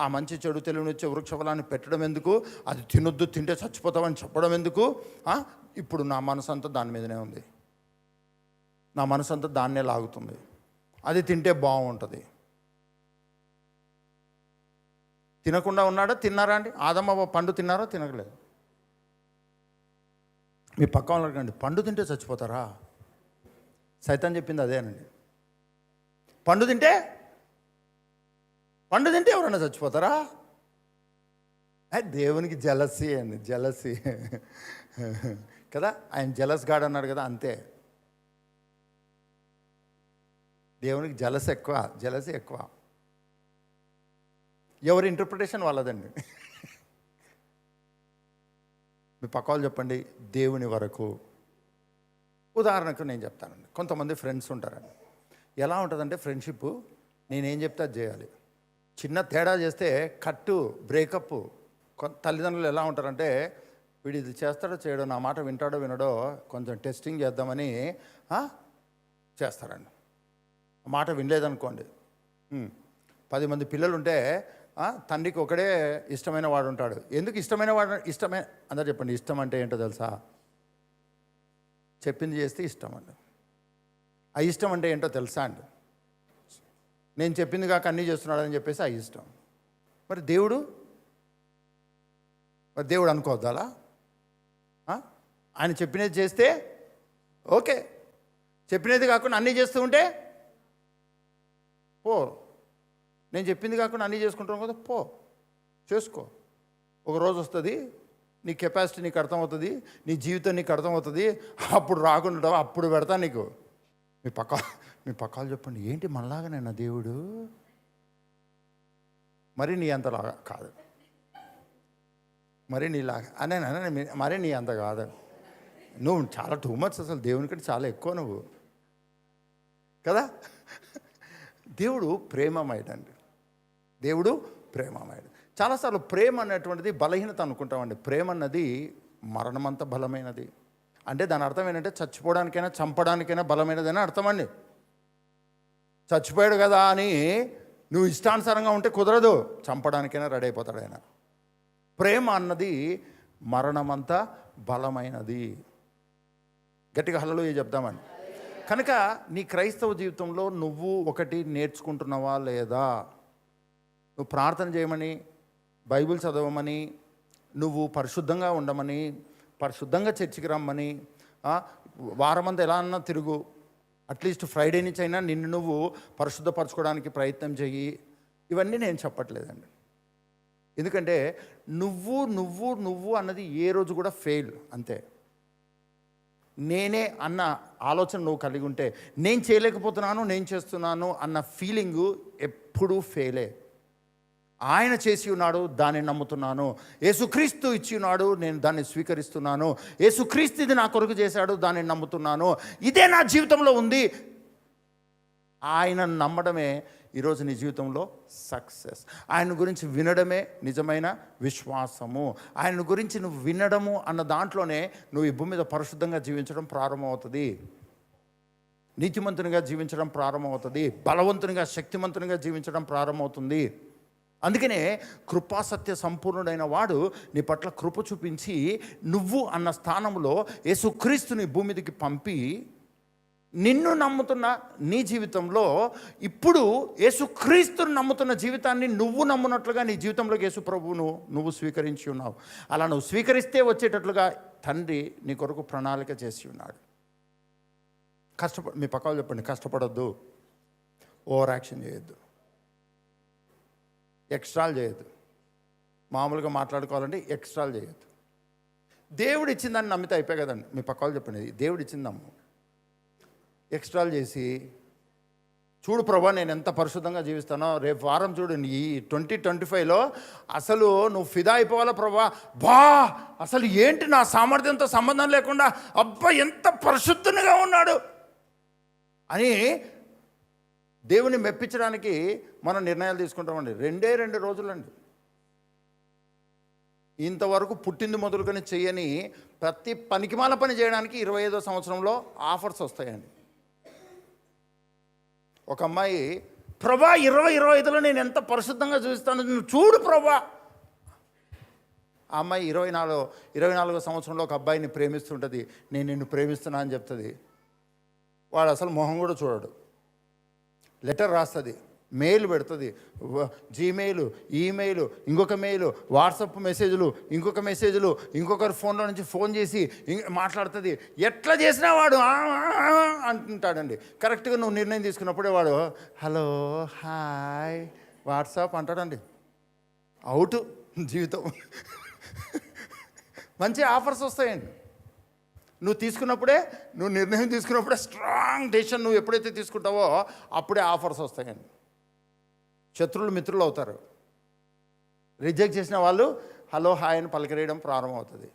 ఆ మంచి చెడు తెలివినిచ్చే వృక్షఫలాన్ని పెట్టడం ఎందుకు? అది తినొద్దు, తింటే చచ్చిపోతామని చెప్పడం ఎందుకు? ఇప్పుడు నా మనసు అంతా దాని మీదనే ఉంది. నా మనసు అంతా దాన్నే లాగుతుంది. అది తింటే బాగుంటుంది. తినకుండా ఉన్నాడా? తిన్నారా అండి? ఆదమ్మ పండు తిన్నారా? తినగలేదు. మీ పక్క వాళ్ళు అడగండి, పండు తింటే చచ్చిపోతారా? సైతాన్ చెప్పింది అదేనండి. పండు తింటే ఎవరైనా చచ్చిపోతారా? దేవునికి జలసీ అండి, జలసీ కదా. ఆయన జలస్ గాడ్ అన్నాడు కదా, అంతే. దేవునికి జలసీ ఎక్కువ. ఎవరి ఇంటర్ప్రిటేషన్ వాళ్ళదండి. మీ పక్క వాళ్ళు చెప్పండి, దేవుని వరకు. ఉదాహరణకు నేను చెప్తానండి, కొంతమంది ఫ్రెండ్స్ ఉంటారండి. ఎలా ఉంటుందంటే ఫ్రెండ్షిప్, నేనేం చెప్తే అది చేయాలి. చిన్న తేడా చేస్తే కట్టు, బ్రేకప్. తల్లిదండ్రులు ఎలా ఉంటారంటే, వీడు ఇది చేస్తాడో చేయడో, నా మాట వింటాడో వినడో, కొంచెం టెస్టింగ్ చేద్దామని చేస్తారండి. మాట వినలేదనుకోండి, 10 మంది పిల్లలు ఉంటే తండ్రికి ఒకడే ఇష్టమైన వాడు ఉంటాడు. ఎందుకు ఇష్టమైన వాడు? అందరు చెప్పండి, ఇష్టం అంటే ఏంటో తెలుసా? చెప్పింది చేస్తే ఇష్టం అండి. అయిష్టం అంటే ఏంటో తెలుసా అండి? నేను చెప్పింది కాక అన్నీ చేస్తున్నాడని చెప్పేసి అయిష్టం. మరి దేవుడు అనుకోవద్దా అలా? ఆయన చెప్పినది చేస్తే ఓకే, చెప్పినది కాకుండా అన్నీ చేస్తూ ఉంటే పో. నేను చెప్పింది కాకుండా అన్నీ చేసుకుంటాను కదా, పో చేసుకో. ఒక రోజు వస్తుంది, నీ కెపాసిటీ నీకు అర్థమవుతుంది, నీ జీవితం నీకు అర్థమవుతుంది. అప్పుడు రాకుండా అప్పుడు పెడతా నీకు. మీ పక్కలు చెప్పండి, ఏంటి మనలాగానైనా దేవుడు? మరి నీ అంతలాగా కాదు, మరి నీలాగా అనే మరి నీ అంత కాదు. నువ్వు చాలా టూ మచ్, అసలు దేవుని కంటే చాలా ఎక్కువ నువ్వు కదా. దేవుడు ప్రేమమయుడండి. దేవుడు ప్రేమమయుడు. చాలాసార్లు ప్రేమ అనేటువంటిది బలహీనత అనుకుంటామండి. ప్రేమ అన్నది మరణమంత బలమైనది. అంటే దాని అర్థం ఏంటంటే చచ్చిపోవడానికైనా చంపడానికైనా బలమైనదని అర్థం అండి. చచ్చిపోయాడు కదా అని నువ్వు ఇష్టానుసారంగా ఉంటే కుదరదు, చంపడానికైనా రెడీ అయిపోతాడు ఆయన. ప్రేమ అన్నది మరణమంతా బలమైనది. గట్టిగా హల్లెలూయా చెప్దామని. కనుక నీ క్రైస్తవ జీవితంలో నువ్వు ఒకటి నేర్చుకుంటున్నావా లేదా? నువ్వు ప్రార్థన చేయమని, బైబిల్ చదవమని, నువ్వు పరిశుద్ధంగా ఉండమని, పరిశుద్ధంగా చర్చికి రమ్మని, వారమంతా ఎలా అన్నా తిరుగు, అట్లీస్ట్ ఫ్రైడే నుంచి అయినా నిన్ను నువ్వు పరిశుద్ధపరచుకోవడానికి ప్రయత్నం చెయ్యి, ఇవన్నీ నేను చెప్పట్లేదండి. ఎందుకంటే నువ్వు నువ్వు నువ్వు అన్నది ఏ రోజు కూడా ఫెయిల్. అంతే. నేనే అన్న ఆలోచన నువ్వు కలిగి ఉంటే, నేను చేయలేకపోతున్నాను, నేను చేస్తున్నాను అన్న ఫీలింగు ఎప్పుడూ ఫెయిలే. ఆయన చేసి ఉన్నాడు, దాన్ని నమ్ముతున్నాను. యేసుక్రీస్తు ఇచ్చి ఉన్నాడు, నేను దాన్ని స్వీకరిస్తున్నాను. యేసుక్రీస్తు ఇది నా కొరకు చేశాడు, దాన్ని నమ్ముతున్నాను. ఇదే నా జీవితంలో ఉంది. ఆయన నమ్మడమే ఈరోజు నీ జీవితంలో సక్సెస్. ఆయన గురించి వినడమే నిజమైన విశ్వాసము. ఆయన గురించి నువ్వు వినడము అన్న దాంట్లోనే నువ్వు ఈ భూమి మీద పరిశుద్ధంగా జీవించడం ప్రారంభమవుతుంది, నీతిమంతునిగా జీవించడం ప్రారంభమవుతుంది, బలవంతునిగా శక్తిమంతునిగా జీవించడం ప్రారంభమవుతుంది. అందుకనే కృపాసత్య సంపూర్ణుడైన వాడు నీ పట్ల కృప చూపించి నువ్వు అన్న స్థానంలో యేసుక్రీస్తుని భూమి మీదకి పంపి నిన్ను నమ్ముతున్న నీ జీవితంలో ఇప్పుడు యేసుక్రీస్తుని నమ్ముతున్న జీవితాన్ని నువ్వు నమ్మునట్లుగా నీ జీవితంలోకి యేసు ప్రభువును నువ్వు స్వీకరించి ఉన్నావు. అలా నువ్వు స్వీకరిస్తే వచ్చేటట్లుగా తండ్రి నీ కొరకు ప్రణాళిక చేసి ఉన్నాడు. మీ పక్కన చెప్పండి, కష్టపడొద్దు, ఓవర్ యాక్షన్ చేయొద్దు, ఎక్స్ట్రాలు చేయొద్దు. మామూలుగా మాట్లాడుకోవాలంటే ఎక్స్ట్రాలు చేయొద్దు. దేవుడు ఇచ్చిందని నమ్మితే అయిపోయి కదండి. మీ పక్క వాళ్ళు చెప్పండి, దేవుడు ఇచ్చింది నమ్ము. ఎక్స్ట్రాలు చేసి చూడు ప్రభా నేను ఎంత పరిశుద్ధంగా జీవిస్తానో, రేపు వారం చూడు ఈ 2025లో అసలు నువ్వు ఫిదా అయిపోవాలా ప్రభా. అసలు ఏంటి నా సామర్థ్యంతో సంబంధం లేకుండా అబ్బా ఎంత పరిశుద్ధంగా ఉన్నాడు అని దేవుని మెప్పించడానికి మనం నిర్ణయాలు తీసుకుంటామండి. 2 రోజులండి. ఇంతవరకు పుట్టింది మొదలుకొని చేయని ప్రతి పనికిమాల పని చేయడానికి 25వ సంవత్సరంలో ఆఫర్స్ వస్తాయండి. ఒక అమ్మాయి ప్రభా 25లో నేను ఎంత పరిశుద్ధంగా చూస్తాను నువ్వు చూడు ప్రభా. ఆ అమ్మాయి 24వ సంవత్సరంలో ఒక అబ్బాయిని ప్రేమిస్తుంటుంది. నేను నిన్ను ప్రేమిస్తున్నా అని చెప్తుంది. వాడు అసలు మొహం కూడా చూడడు. లెటర్ రాస్తుంది, మెయిల్ పెడుతుంది, జీమెయిల్, ఈమెయిల్, ఇంకొక మెయిల్, వాట్సాప్ మెసేజ్లు, ఇంకొక మెసేజ్లు, ఇంకొకరి ఫోన్లో నుంచి ఫోన్ చేసి మాట్లాడుతుంది. ఎట్లా చేసినా వాడు అంటుంటాడండి. కరెక్ట్గా నువ్వు నిర్ణయం తీసుకున్నప్పుడే వాడు హలో హాయ్ వాట్సాప్ అంటాడండి. అవుట్ జీవితం. మంచి ఆఫర్స్ వస్తాయండి. నువ్వు నిర్ణయం తీసుకున్నప్పుడే స్ట్రాంగ్ డెసిషన్ నువ్వు ఎప్పుడైతే తీసుకుంటావో అప్పుడే ఆఫర్స్ వస్తాయండి. శత్రువులు మిత్రులు అవుతారు. రిజెక్ట్ చేసిన వాళ్ళు హలో హాయ్ అని పలకరేయడం ప్రారంభమవుతుంది.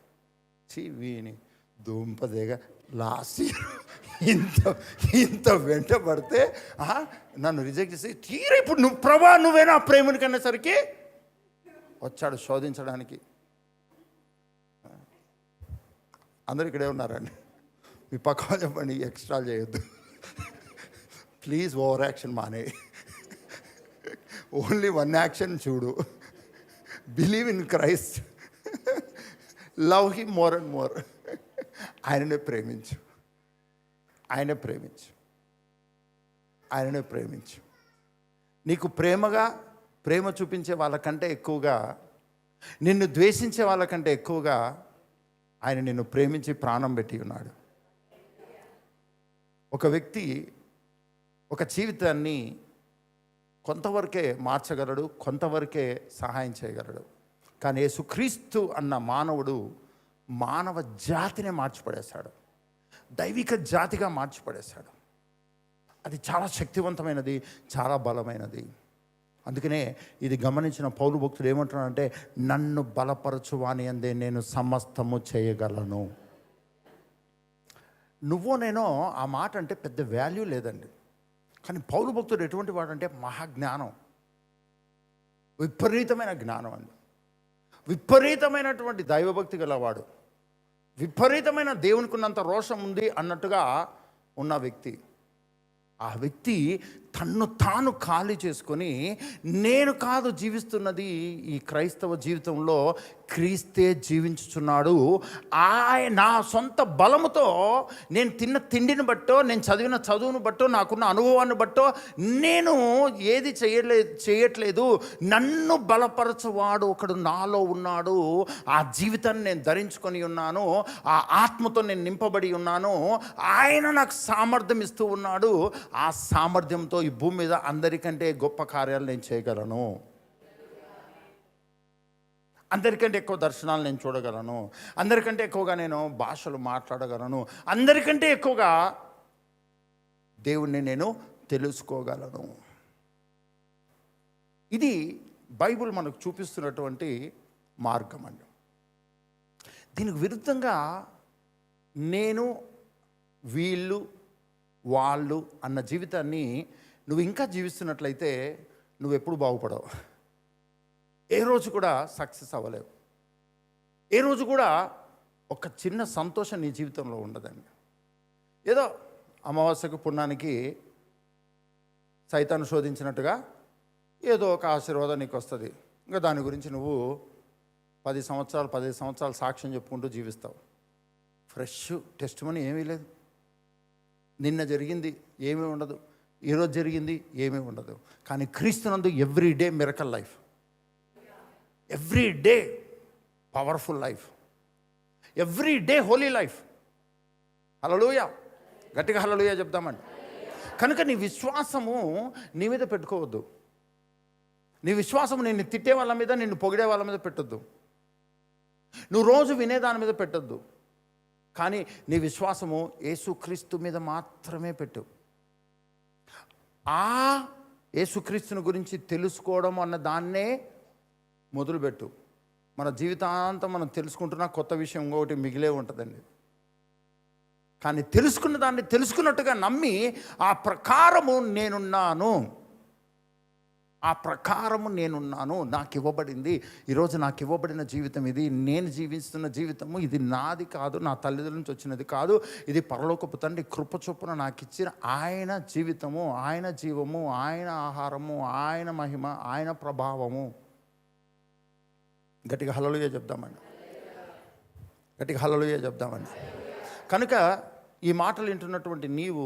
వీని దుంపదేగా లాస్ట్ ఇయర్ ఇంత వెంట పడితే నన్ను రిజెక్ట్ చేసి తీరా ఇప్పుడు నువ్వు ప్రభా నువ్వేనా ప్రేముని కనేసరికి వచ్చాడు శోధించడానికి. అందరు ఇక్కడే ఉన్నారండి. మీ పక్క చెప్పండి ఎక్స్ట్రా చేయొద్దు ప్లీజ్. ఓవర్ యాక్షన్ మానే. ఓన్లీ 1 యాక్షన్ చూడు. Believe in Christ, love him more and more. ఆయననే ప్రేమించు, ఆయనే ప్రేమించు, ఆయననే ప్రేమించు. నీకు ప్రేమ చూపించే వాళ్ళకంటే ఎక్కువగా, నిన్ను ద్వేషించే వాళ్ళకంటే ఎక్కువగా ఆయన నిన్ను ప్రేమించి ప్రాణం పెట్టి ఉన్నాడు. ఒక వ్యక్తి ఒక జీవితాన్ని కొంతవరకే మార్చగలడు, కొంతవరకే సహాయం చేయగలడు. కానీ యేసుక్రీస్తు అన్న మానవుడు మానవ జాతినే మార్చిపడేశాడు, దైవిక జాతిగా మార్చిపడేశాడు. అది చాలా శక్తివంతమైనది, చాలా బలమైనది. అందుకనే ఇది గమనించిన పౌలు భక్తుడు ఏమంటున్నాడంటే నన్ను బలపరచువాని అందే నేను సమస్తము చేయగలను. నువ్వో నేనో ఆ మాట అంటే పెద్ద వాల్యూ లేదండి. కానీ పౌలు భక్తుడు ఎటువంటి వాడంటే మహాజ్ఞానం, విపరీతమైన జ్ఞానం అండి, విపరీతమైనటువంటి దైవభక్తి గలవాడు, విపరీతమైన దేవునికి ఉన్నంత రోషం ఉంది అన్నట్టుగా ఉన్న వ్యక్తి. ఆ వ్యక్తి తన్ను తాను ఖాళీ చేసుకొని నేను కాదు జీవిస్తున్నది ఈ క్రైస్తవ జీవితంలో, క్రీస్తే జీవించుచున్నాడు. నా సొంత బలముతో నేను తిన్న తిండిని బట్టో, నేను చదివిన చదువును బట్టో, నాకున్న అనుభవాన్ని బట్టో నేను ఏది చేయట్లేదు. నన్ను బలపరచువాడు ఒకడు నాలో ఉన్నాడు. ఆ జీవితాన్ని నేను ధరించుకొని ఉన్నాను, ఆ ఆత్మతో నేను నింపబడి ఉన్నాను. ఆయన నాకు సామర్థ్యం ఇస్తూ ఉన్నాడు. ఆ సామర్థ్యంతో ఈ భూమి మీద అందరికంటే గొప్ప కార్యాలు నేను చేయగలను, అందరికంటే ఎక్కువ దర్శనాలు నేను చూడగలను, అందరికంటే ఎక్కువగా నేను భాషలు మాట్లాడగలను, అందరికంటే ఎక్కువగా దేవుణ్ణి నేను తెలుసుకోగలను. ఇది బైబిల్ మనకు చూపిస్తున్నటువంటి మార్గం అండి. దీనికి విరుద్ధంగా నేను, వీళ్ళు, వాళ్ళు అన్న జీవితాన్ని నువ్వు ఇంకా జీవిస్తున్నట్లయితే నువ్వు ఎప్పుడు బాగుపడవు. ఏ రోజు కూడా సక్సెస్ అవ్వలేవు. ఏ రోజు కూడా ఒక చిన్న సంతోషం నీ జీవితంలో ఉండదండి. ఏదో అమావాస్యకు పుణ్యానికి సైతాన్ని శోధించినట్టుగా ఏదో ఒక ఆశీర్వాదం నీకు వస్తుంది. ఇంకా దాని గురించి నువ్వు 10 సంవత్సరాలు 15 సంవత్సరాలు సాక్ష్యం చెప్పుకుంటూ జీవిస్తావు. ఫ్రెష్ టెస్ట్ మనీ ఏమీ లేదు. నిన్న జరిగింది ఏమీ ఉండదు, ఈరోజు జరిగింది ఏమీ ఉండదు. కానీ క్రీస్తునందు every day miracle life, every day powerful life, every day holy life. Hallelujah, గట్టిగా హల్లెలూయా చెప్తామండి. కనుక నీ విశ్వాసము నీ మీద పెట్టుకోవద్దు. నీ విశ్వాసము నిన్ను తిట్టే వాళ్ళ మీద, నిన్ను పొగిడే వాళ్ళ మీద పెట్టొద్దు. నువ్వు రోజు వినే దాని మీద పెట్టొద్దు. కానీ నీ విశ్వాసము యేసుక్రీస్తు మీద మాత్రమే పెట్టు. ఆ యేసుక్రీస్తుని గురించి తెలుసుకోవడం అన్న దాన్నే మొదలుపెట్టు. మన జీవితాంతం మనం తెలుసుకుంటున్న కొత్త విషయం ఇంకొకటి మిగిలే ఉంటుందండి. కానీ తెలుసుకున్న దాన్ని తెలుసుకున్నట్టుగా నమ్మి ఆ ప్రకారము నేనున్నాను, ఆ ప్రకారము నేనున్నాను, నాకు ఇవ్వబడింది, ఈరోజు నాకు ఇవ్వబడిన జీవితం ఇది, నేను జీవిస్తున్న జీవితము ఇది నాది కాదు, నా తల్లిదండ్రుల నుంచి వచ్చినది కాదు, ఇది పరలోకపు తండ్రి కృప చొప్పున నాకు ఇచ్చిన ఆయన జీవితము, ఆయన జీవము, ఆయన ఆహారము, ఆయన మహిమ, ఆయన ప్రభావము. గట్టిగా హల్లెలూయా చెప్దామండి, గట్టిగా హల్లెలూయా చెప్దామండి. కనుక ఈ మాటలు వింటున్నటువంటి నీవు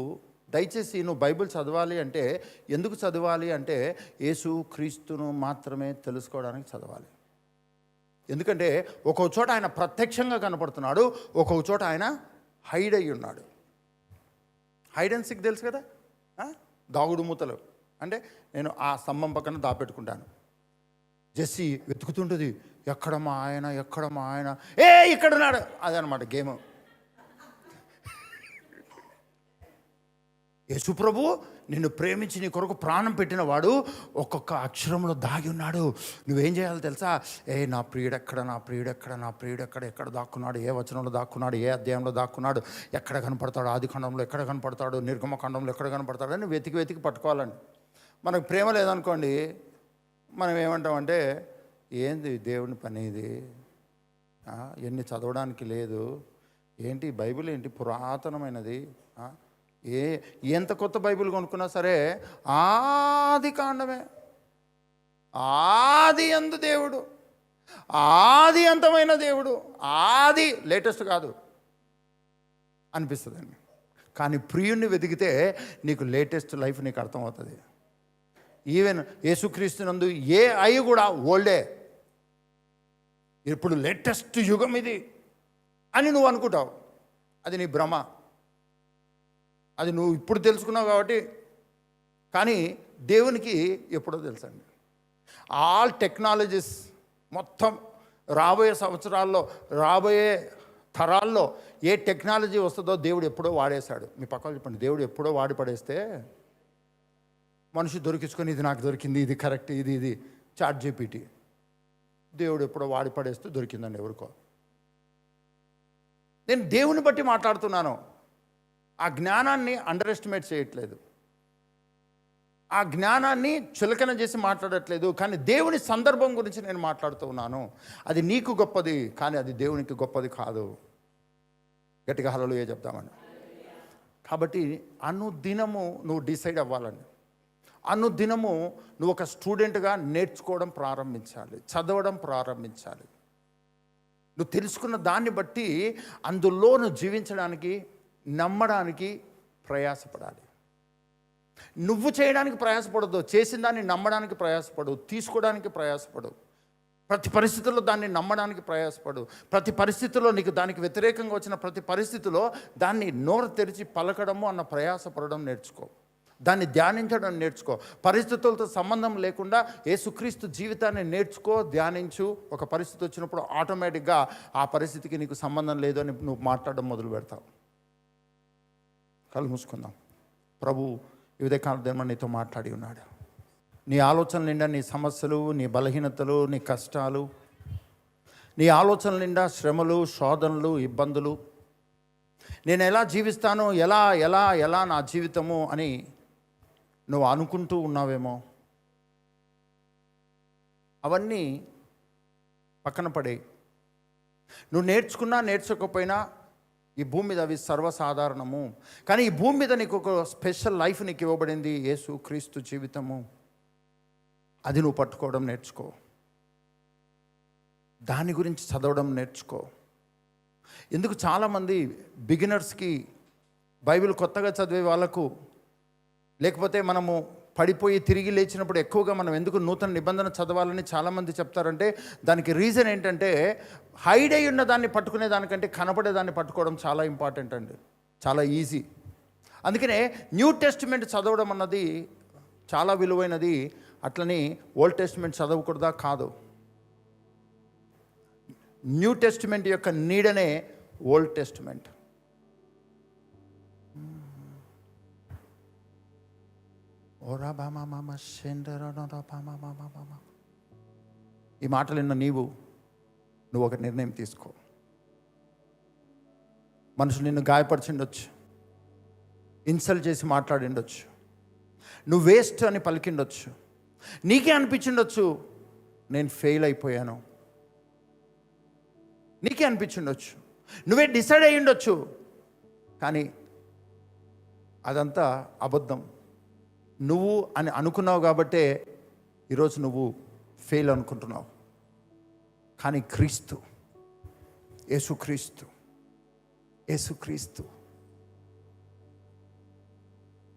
దయచేసి నువ్వు బైబిల్ చదవాలి అంటే ఎందుకు చదవాలి అంటే యేసు క్రీస్తును మాత్రమే తెలుసుకోవడానికి చదవాలి. ఎందుకంటే ఒక్కొక్క చోట ఆయన ప్రత్యక్షంగా కనపడుతున్నాడు, ఒక్కొక్క చోట ఆయన హైడ్ అయ్యి ఉన్నాడు. హైడ్ అండ్ సిక్ తెలుసు కదా, దాగుడు మూతలు అంటే నేను ఆ స్తంభం పక్కన దాపెట్టుకుంటాను, జెస్సీ వెతుకుతుంటుంది ఎక్కడ మా ఆయన, ఎక్కడ మా ఆయన, ఇక్కడ ఉన్నాడు, అదనమాట గేమ్. యేసు ప్రభు నిన్ను ప్రేమించి నీ కొరకు ప్రాణం పెట్టిన వాడు ఒక్కొక్క అక్షరంలో దాగి ఉన్నాడు. నువ్వేం చేయాలో తెలుసా? నా ప్రియుడెక్కడ, నా ప్రియుడెక్కడ, నా ప్రియుడెక్కడ, ఎక్కడ దాక్కున్నాడు, ఏ వచనంలో దాక్కున్నాడు, ఏ అధ్యాయంలో దాక్కున్నాడు, ఎక్కడ కనపడతాడు, ఆది ఖండంలో ఎక్కడ కనపడతాడు, నిర్గమ ఖండంలో ఎక్కడ కనపడతాడు అని వెతికి వెతికి పట్టుకోవాలండి. మనకు ప్రేమ లేదనుకోండి, మనం ఏమంటామంటే ఏంది దేవుని పని ఇది, ఎన్ని చదవడానికి లేదు, ఏంటి బైబిల్ ఏంటి పురాతనమైనది, ఎంత కొత్త బైబిల్ కొనుక్కున్నా సరే ఆది కాండమే, ఆది యందు దేవుడు, ఆది అంతమైన దేవుడు, ఆది లేటెస్ట్ కాదు అనిపిస్తుందండి. కానీ ప్రియుణ్ణి వెతికితే నీకు లేటెస్ట్ లైఫ్ నీకు అర్థమవుతుంది. ఈవెన్ యేసుక్రీస్తునందు ఏ అయి కూడా ఓల్డే, ఇప్పుడు లేటెస్ట్ యుగం ఇది అని నువ్వు అనుకుంటావు. అది నీ భ్రమ, అది నువ్వు ఇప్పుడు తెలుసుకున్నావు కాబట్టి. కానీ దేవునికి ఎప్పుడో తెలుసండి. ఆల్ టెక్నాలజీస్ మొత్తం రాబోయే సంవత్సరాల్లో, రాబోయే తరాల్లో ఏ టెక్నాలజీ వస్తుందో దేవుడు ఎప్పుడో వాడేశాడు. మీ పక్కన చెప్పండి, దేవుడు ఎప్పుడో వాడి పడేస్తే మనిషి దొరికించుకొని ఇది నాకు దొరికింది, ఇది కరెక్ట్, ఇది చాట్ జీపీటీ, దేవుడు ఎప్పుడో వాడి పడేస్తే దొరికిందండి ఎవరికో. నేను దేవుని బట్టి మాట్లాడుతున్నాను. ఆ జ్ఞానాన్ని అండర్ ఎస్టిమేట్ చేయట్లేదు, ఆ జ్ఞానాన్ని చులకన చేసి మాట్లాడట్లేదు. కానీ దేవుని సందర్భం గురించి నేను మాట్లాడుతూ ఉన్నాను. అది నీకు గొప్పది, కానీ అది దేవునికి గొప్పది కాదు. గట్టిగా హల్లెలూయా చెప్తామని. కాబట్టి అనుదినము నువ్వు డిసైడ్ అవ్వాలండి. అనుదినము నువ్వు ఒక స్టూడెంట్గా నేర్చుకోవడం ప్రారంభించాలి, చదవడం ప్రారంభించాలి. నువ్వు తెలుసుకున్న దాన్ని బట్టి అందులో నువ్వు జీవించడానికి, నమ్మడానికి ప్రయాసపడాలి. నువ్వు చేయడానికి ప్రయాసపడదు, చేసిన దాన్ని నమ్మడానికి ప్రయాసపడు, తీసుకోవడానికి ప్రయాసపడు. ప్రతి పరిస్థితుల్లో దాన్ని నమ్మడానికి ప్రయాసపడు. ప్రతి పరిస్థితుల్లో నీకు దానికి వ్యతిరేకంగా వచ్చిన ప్రతి పరిస్థితిలో దాన్ని నోరు తెరిచి పలకడము అన్న ప్రయాసపడడం నేర్చుకో. దాన్ని ధ్యానించడం నేర్చుకో. పరిస్థితులతో సంబంధం లేకుండా యేసుక్రీస్తు జీవితాన్ని నేర్చుకో, ధ్యానించు. ఒక పరిస్థితి వచ్చినప్పుడు ఆటోమేటిక్గా ఆ పరిస్థితికి నీకు సంబంధం లేదు అని నువ్వు మాట్లాడడం మొదలు పెడతావు. కళ్ళు మూసుకుందాం. ప్రభు ఈ ఉదయకాలం నీతో మాట్లాడి ఉన్నాడు. నీ ఆలోచనల నిండా నీ సమస్యలు, నీ బలహీనతలు, నీ కష్టాలు, నీ ఆలోచనల నిండా శ్రమలు, శోధనలు, ఇబ్బందులు, నేను ఎలా జీవిస్తాను, ఎలా ఎలా ఎలా నా జీవితము అని నువ్వు అనుకుంటూ ఉన్నావేమో. అవన్నీ పక్కన పడే. నువ్వు నేర్చుకున్నా నేర్చుకోకపోయినా ఈ భూమి మీద అవి సర్వసాధారణము. కానీ ఈ భూమి మీద నీకు ఒక స్పెషల్ లైఫ్ నీకు ఇవ్వబడింది, యేసు క్రీస్తు జీవితము. అది నువ్వు పట్టుకోవడం నేర్చుకో. దాని గురించి చదవడం నేర్చుకో. ఎందుకు చాలామంది బిగినర్స్కి, బైబిల్ కొత్తగా చదివే వాళ్ళకు, లేకపోతే మనము పడిపోయి తిరిగి లేచినప్పుడు ఎక్కువగా మనం ఎందుకు నూతన నిబంధన చదవాలని చాలామంది చెప్తారంటే దానికి రీజన్ ఏంటంటే హైడ్ అయి ఉన్న దాన్ని పట్టుకునే దానికంటే కనపడేదాన్ని పట్టుకోవడం చాలా ఇంపార్టెంట్ అండి, చాలా ఈజీ. అందుకనే న్యూ టెస్టిమెంట్ చదవడం అన్నది చాలా విలువైనది. అట్లని ఓల్డ్ టెస్టిమెంట్ చదవకూడదా? కాదు. న్యూ టెస్టిమెంట్ యొక్క నీడనే ఓల్డ్ టెస్టిమెంట్. ఈ మాటలు విన్న నువ్వు ఒక నిర్ణయం తీసుకో. మనుషులు నిన్ను గాయపరిచిండొచ్చు, ఇన్సల్ట్ చేసి మాట్లాడిండొచ్చు, నువ్వు వేస్ట్ అని పలికిండొచ్చు, నీకే అనిపించిండొచ్చు నేను ఫెయిల్ అయిపోయాను, నీకే అనిపించిండొచ్చు, నువ్వే డిసైడ్ అయ్యి ఉండొచ్చు. కానీ అదంతా అబద్ధం. నువ్వు అని అనుకున్నావు కాబట్టే ఈరోజు నువ్వు ఫెయిల్ అనుకుంటున్నావు. కానీ క్రీస్తు, యేసుక్రీస్తు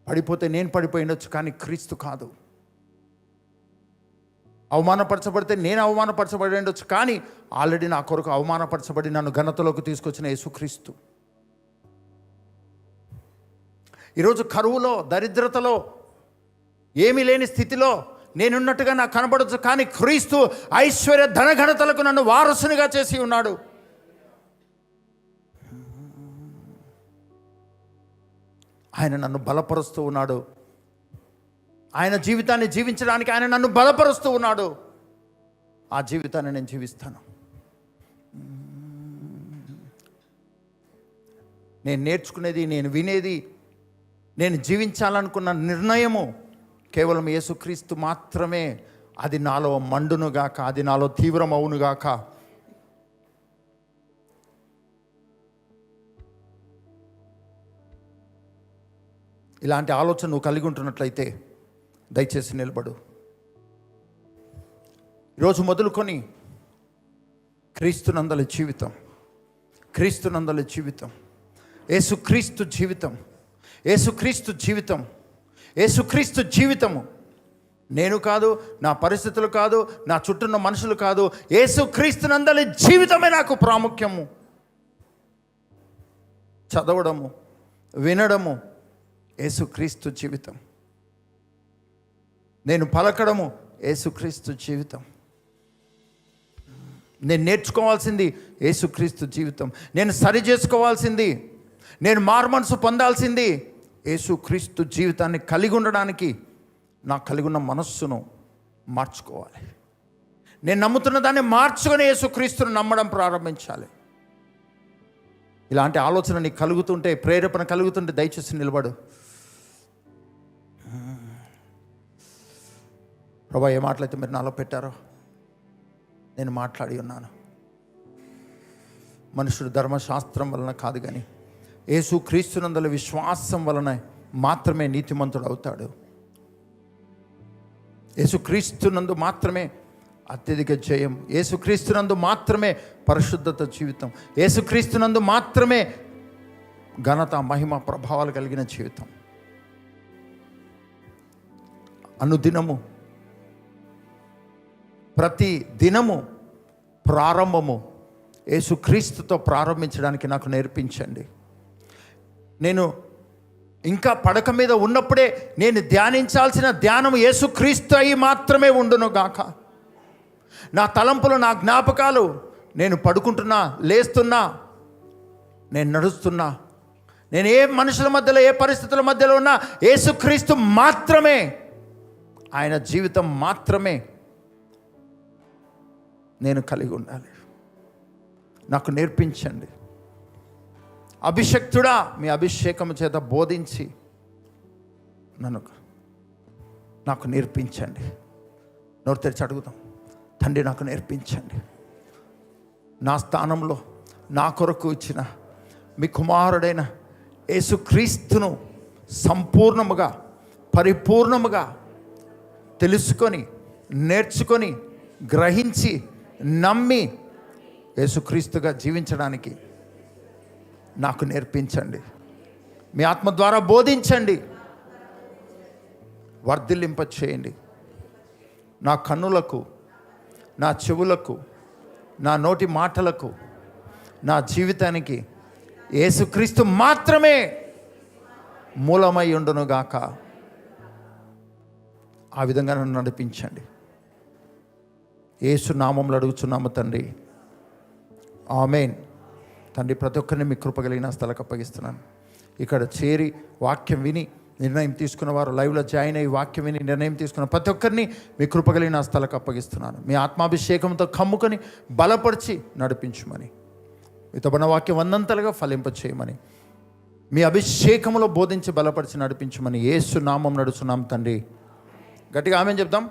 పడిపోతే నేను పడిపోయి ఉండొచ్చు, కానీ క్రీస్తు కాదు. అవమానపరచబడితే నేను అవమానపరచబడి ఉండొచ్చు, కానీ ఆల్రెడీ నా కొరకు అవమానపరచబడి నన్ను ఘనతలోకి తీసుకొచ్చిన యేసుక్రీస్తు. ఈరోజు కరువులో, దరిద్రతలో, ఏమీ లేని స్థితిలో నేనున్నట్టుగా నాకు కనబడవచ్చు, కానీ క్రీస్తు ఐశ్వర్య ధనఘనతలకు నన్ను వారసునిగా చేసి ఉన్నాడు. ఆయన నన్ను బలపరుస్తూ ఉన్నాడు. ఆయన జీవితాన్ని జీవించడానికి ఆయన నన్ను బలపరుస్తూ ఉన్నాడు. ఆ జీవితాన్ని నేను జీవిస్తాను. నేను నేర్చుకునేది, నేను వినేది, నేను జీవించాలనుకున్న నిర్ణయము కేవలం యేసుక్రీస్తు మాత్రమే. అది నాలో మండునుగాక, అది నాలో తీవ్రమవునుగాక. ఇలాంటి ఆలోచన నువ్వు కలిగి ఉంటున్నట్లయితే దయచేసి నిలబడు. ఈరోజు మొదలుకొని క్రీస్తునందలి జీవితం, క్రీస్తునందలి జీవితం, యేసుక్రీస్తు జీవితం, యేసుక్రీస్తు జీవితం, యేసుక్రీస్తు జీవితము. నేను కాదు, నా పరిస్థితులు కాదు, నా చుట్టూన్న మనుషులు కాదు, యేసుక్రీస్తునందలి జీవితమే నాకు ప్రాముఖ్యము. చదవడము, వినడము యేసుక్రీస్తు జీవితం. నేను పలకడము యేసుక్రీస్తు జీవితం. నేను నేర్చుకోవాల్సింది యేసుక్రీస్తు జీవితం. నేను సరి చేసుకోవాల్సింది, నేను మారుమనసు పొందాల్సింది యేసుక్రీస్తు జీవితాన్ని కలిగి ఉండడానికి నాకు కలిగి ఉన్న మనస్సును మార్చుకోవాలి. నేను నమ్ముతున్న దాన్ని మార్చుకొని యేసుక్రీస్తును నమ్మడం ప్రారంభించాలి. ఇలాంటి ఆలోచన నీకు కలుగుతుంటే, ప్రేరేపణ కలుగుతుంటే దయచేసి నిలబడు. ప్రభా, ఏ మాటలైతే మీరు నాలో పెట్టారో నేను మాట్లాడి ఉన్నాను. మనుషుడు ధర్మశాస్త్రం వలన కాదు, కానీ యేసుక్రీస్తునందలి విశ్వాసం వలన మాత్రమే నీతిమంతుడు అవుతాడు. యేసుక్రీస్తునందు మాత్రమే అత్యధిక జయం, యేసుక్రీస్తునందు మాత్రమే పరిశుద్ధత జీవితం, యేసుక్రీస్తునందు మాత్రమే ఘనత, మహిమ, ప్రభావాలు కలిగిన జీవితం. అనుదినము, ప్రతి దినము ప్రారంభము యేసుక్రీస్తుతో ప్రారంభించడానికి నాకు నేర్పించండి. నేను ఇంకా పడక మీద ఉన్నప్పుడే నేను ధ్యానించాల్సిన ధ్యానం యేసుక్రీస్తు అయి మాత్రమే ఉండును గాక. నా తలంపులు, నా జ్ఞాపకాలు, నేను పడుకుంటున్నా, లేస్తున్నా, నేను నడుస్తున్నా, నేను ఏ మనుషుల మధ్యలో, ఏ పరిస్థితుల మధ్యలో ఉన్నా యేసుక్రీస్తు మాత్రమే, ఆయన జీవితం మాత్రమే నేను కలిగి ఉండాలి. నాకు నేర్పించండి. అభిషక్తుడా, మీ అభిషేకము చేత బోధించి నాకు నేర్పించండి. నోరు తెరిచి అడుగుదాం. తండ్రి, నాకు నేర్పించండి. నా స్థానంలో నా కొరకు ఇచ్చిన మీ కుమారుడైన యేసుక్రీస్తును సంపూర్ణముగా, పరిపూర్ణముగా తెలుసుకొని, నేర్చుకొని, గ్రహించి, నమ్మి యేసుక్రీస్తుగా జీవించడానికి నాకు నేర్పించండి. మీ ఆత్మ ద్వారా బోధించండి, వర్ధిల్లింప చేయండి. నా కన్నులకు, నా చెవులకు, నా నోటి మాటలకు, నా జీవితానికి యేసుక్రీస్తు మాత్రమే మూలమై ఉండునుగాక. ఆ విధంగా నన్ను నడిపించండి. యేసు నామములో అడుగుచున్నాము తండ్రి, ఆమేన్. తండ్రి, ప్రతి ఒక్కరిని మీ కృప కలిగిన స్థలకు అప్పగిస్తున్నాను. ఇక్కడ చేరి వాక్యం విని నిర్ణయం తీసుకున్న వారు, లైవ్లో జాయిన్ అయ్యి వాక్యం విని నిర్ణయం తీసుకున్న ప్రతి ఒక్కరిని మీ కృపగలిగిన హస్తాలకు అప్పగిస్తున్నాను. మీ ఆత్మాభిషేకంతో కమ్ముకొని బలపరిచి నడిపించమని, ఇతబడిన వాక్యం వందంతలుగా ఫలింపచేయమని, మీ అభిషేకములో బోధించి బలపరిచి నడిపించమని యేసు నామం నడుచున్నాం తండ్రి. గట్టిగా ఆమేన్ చెప్దాం.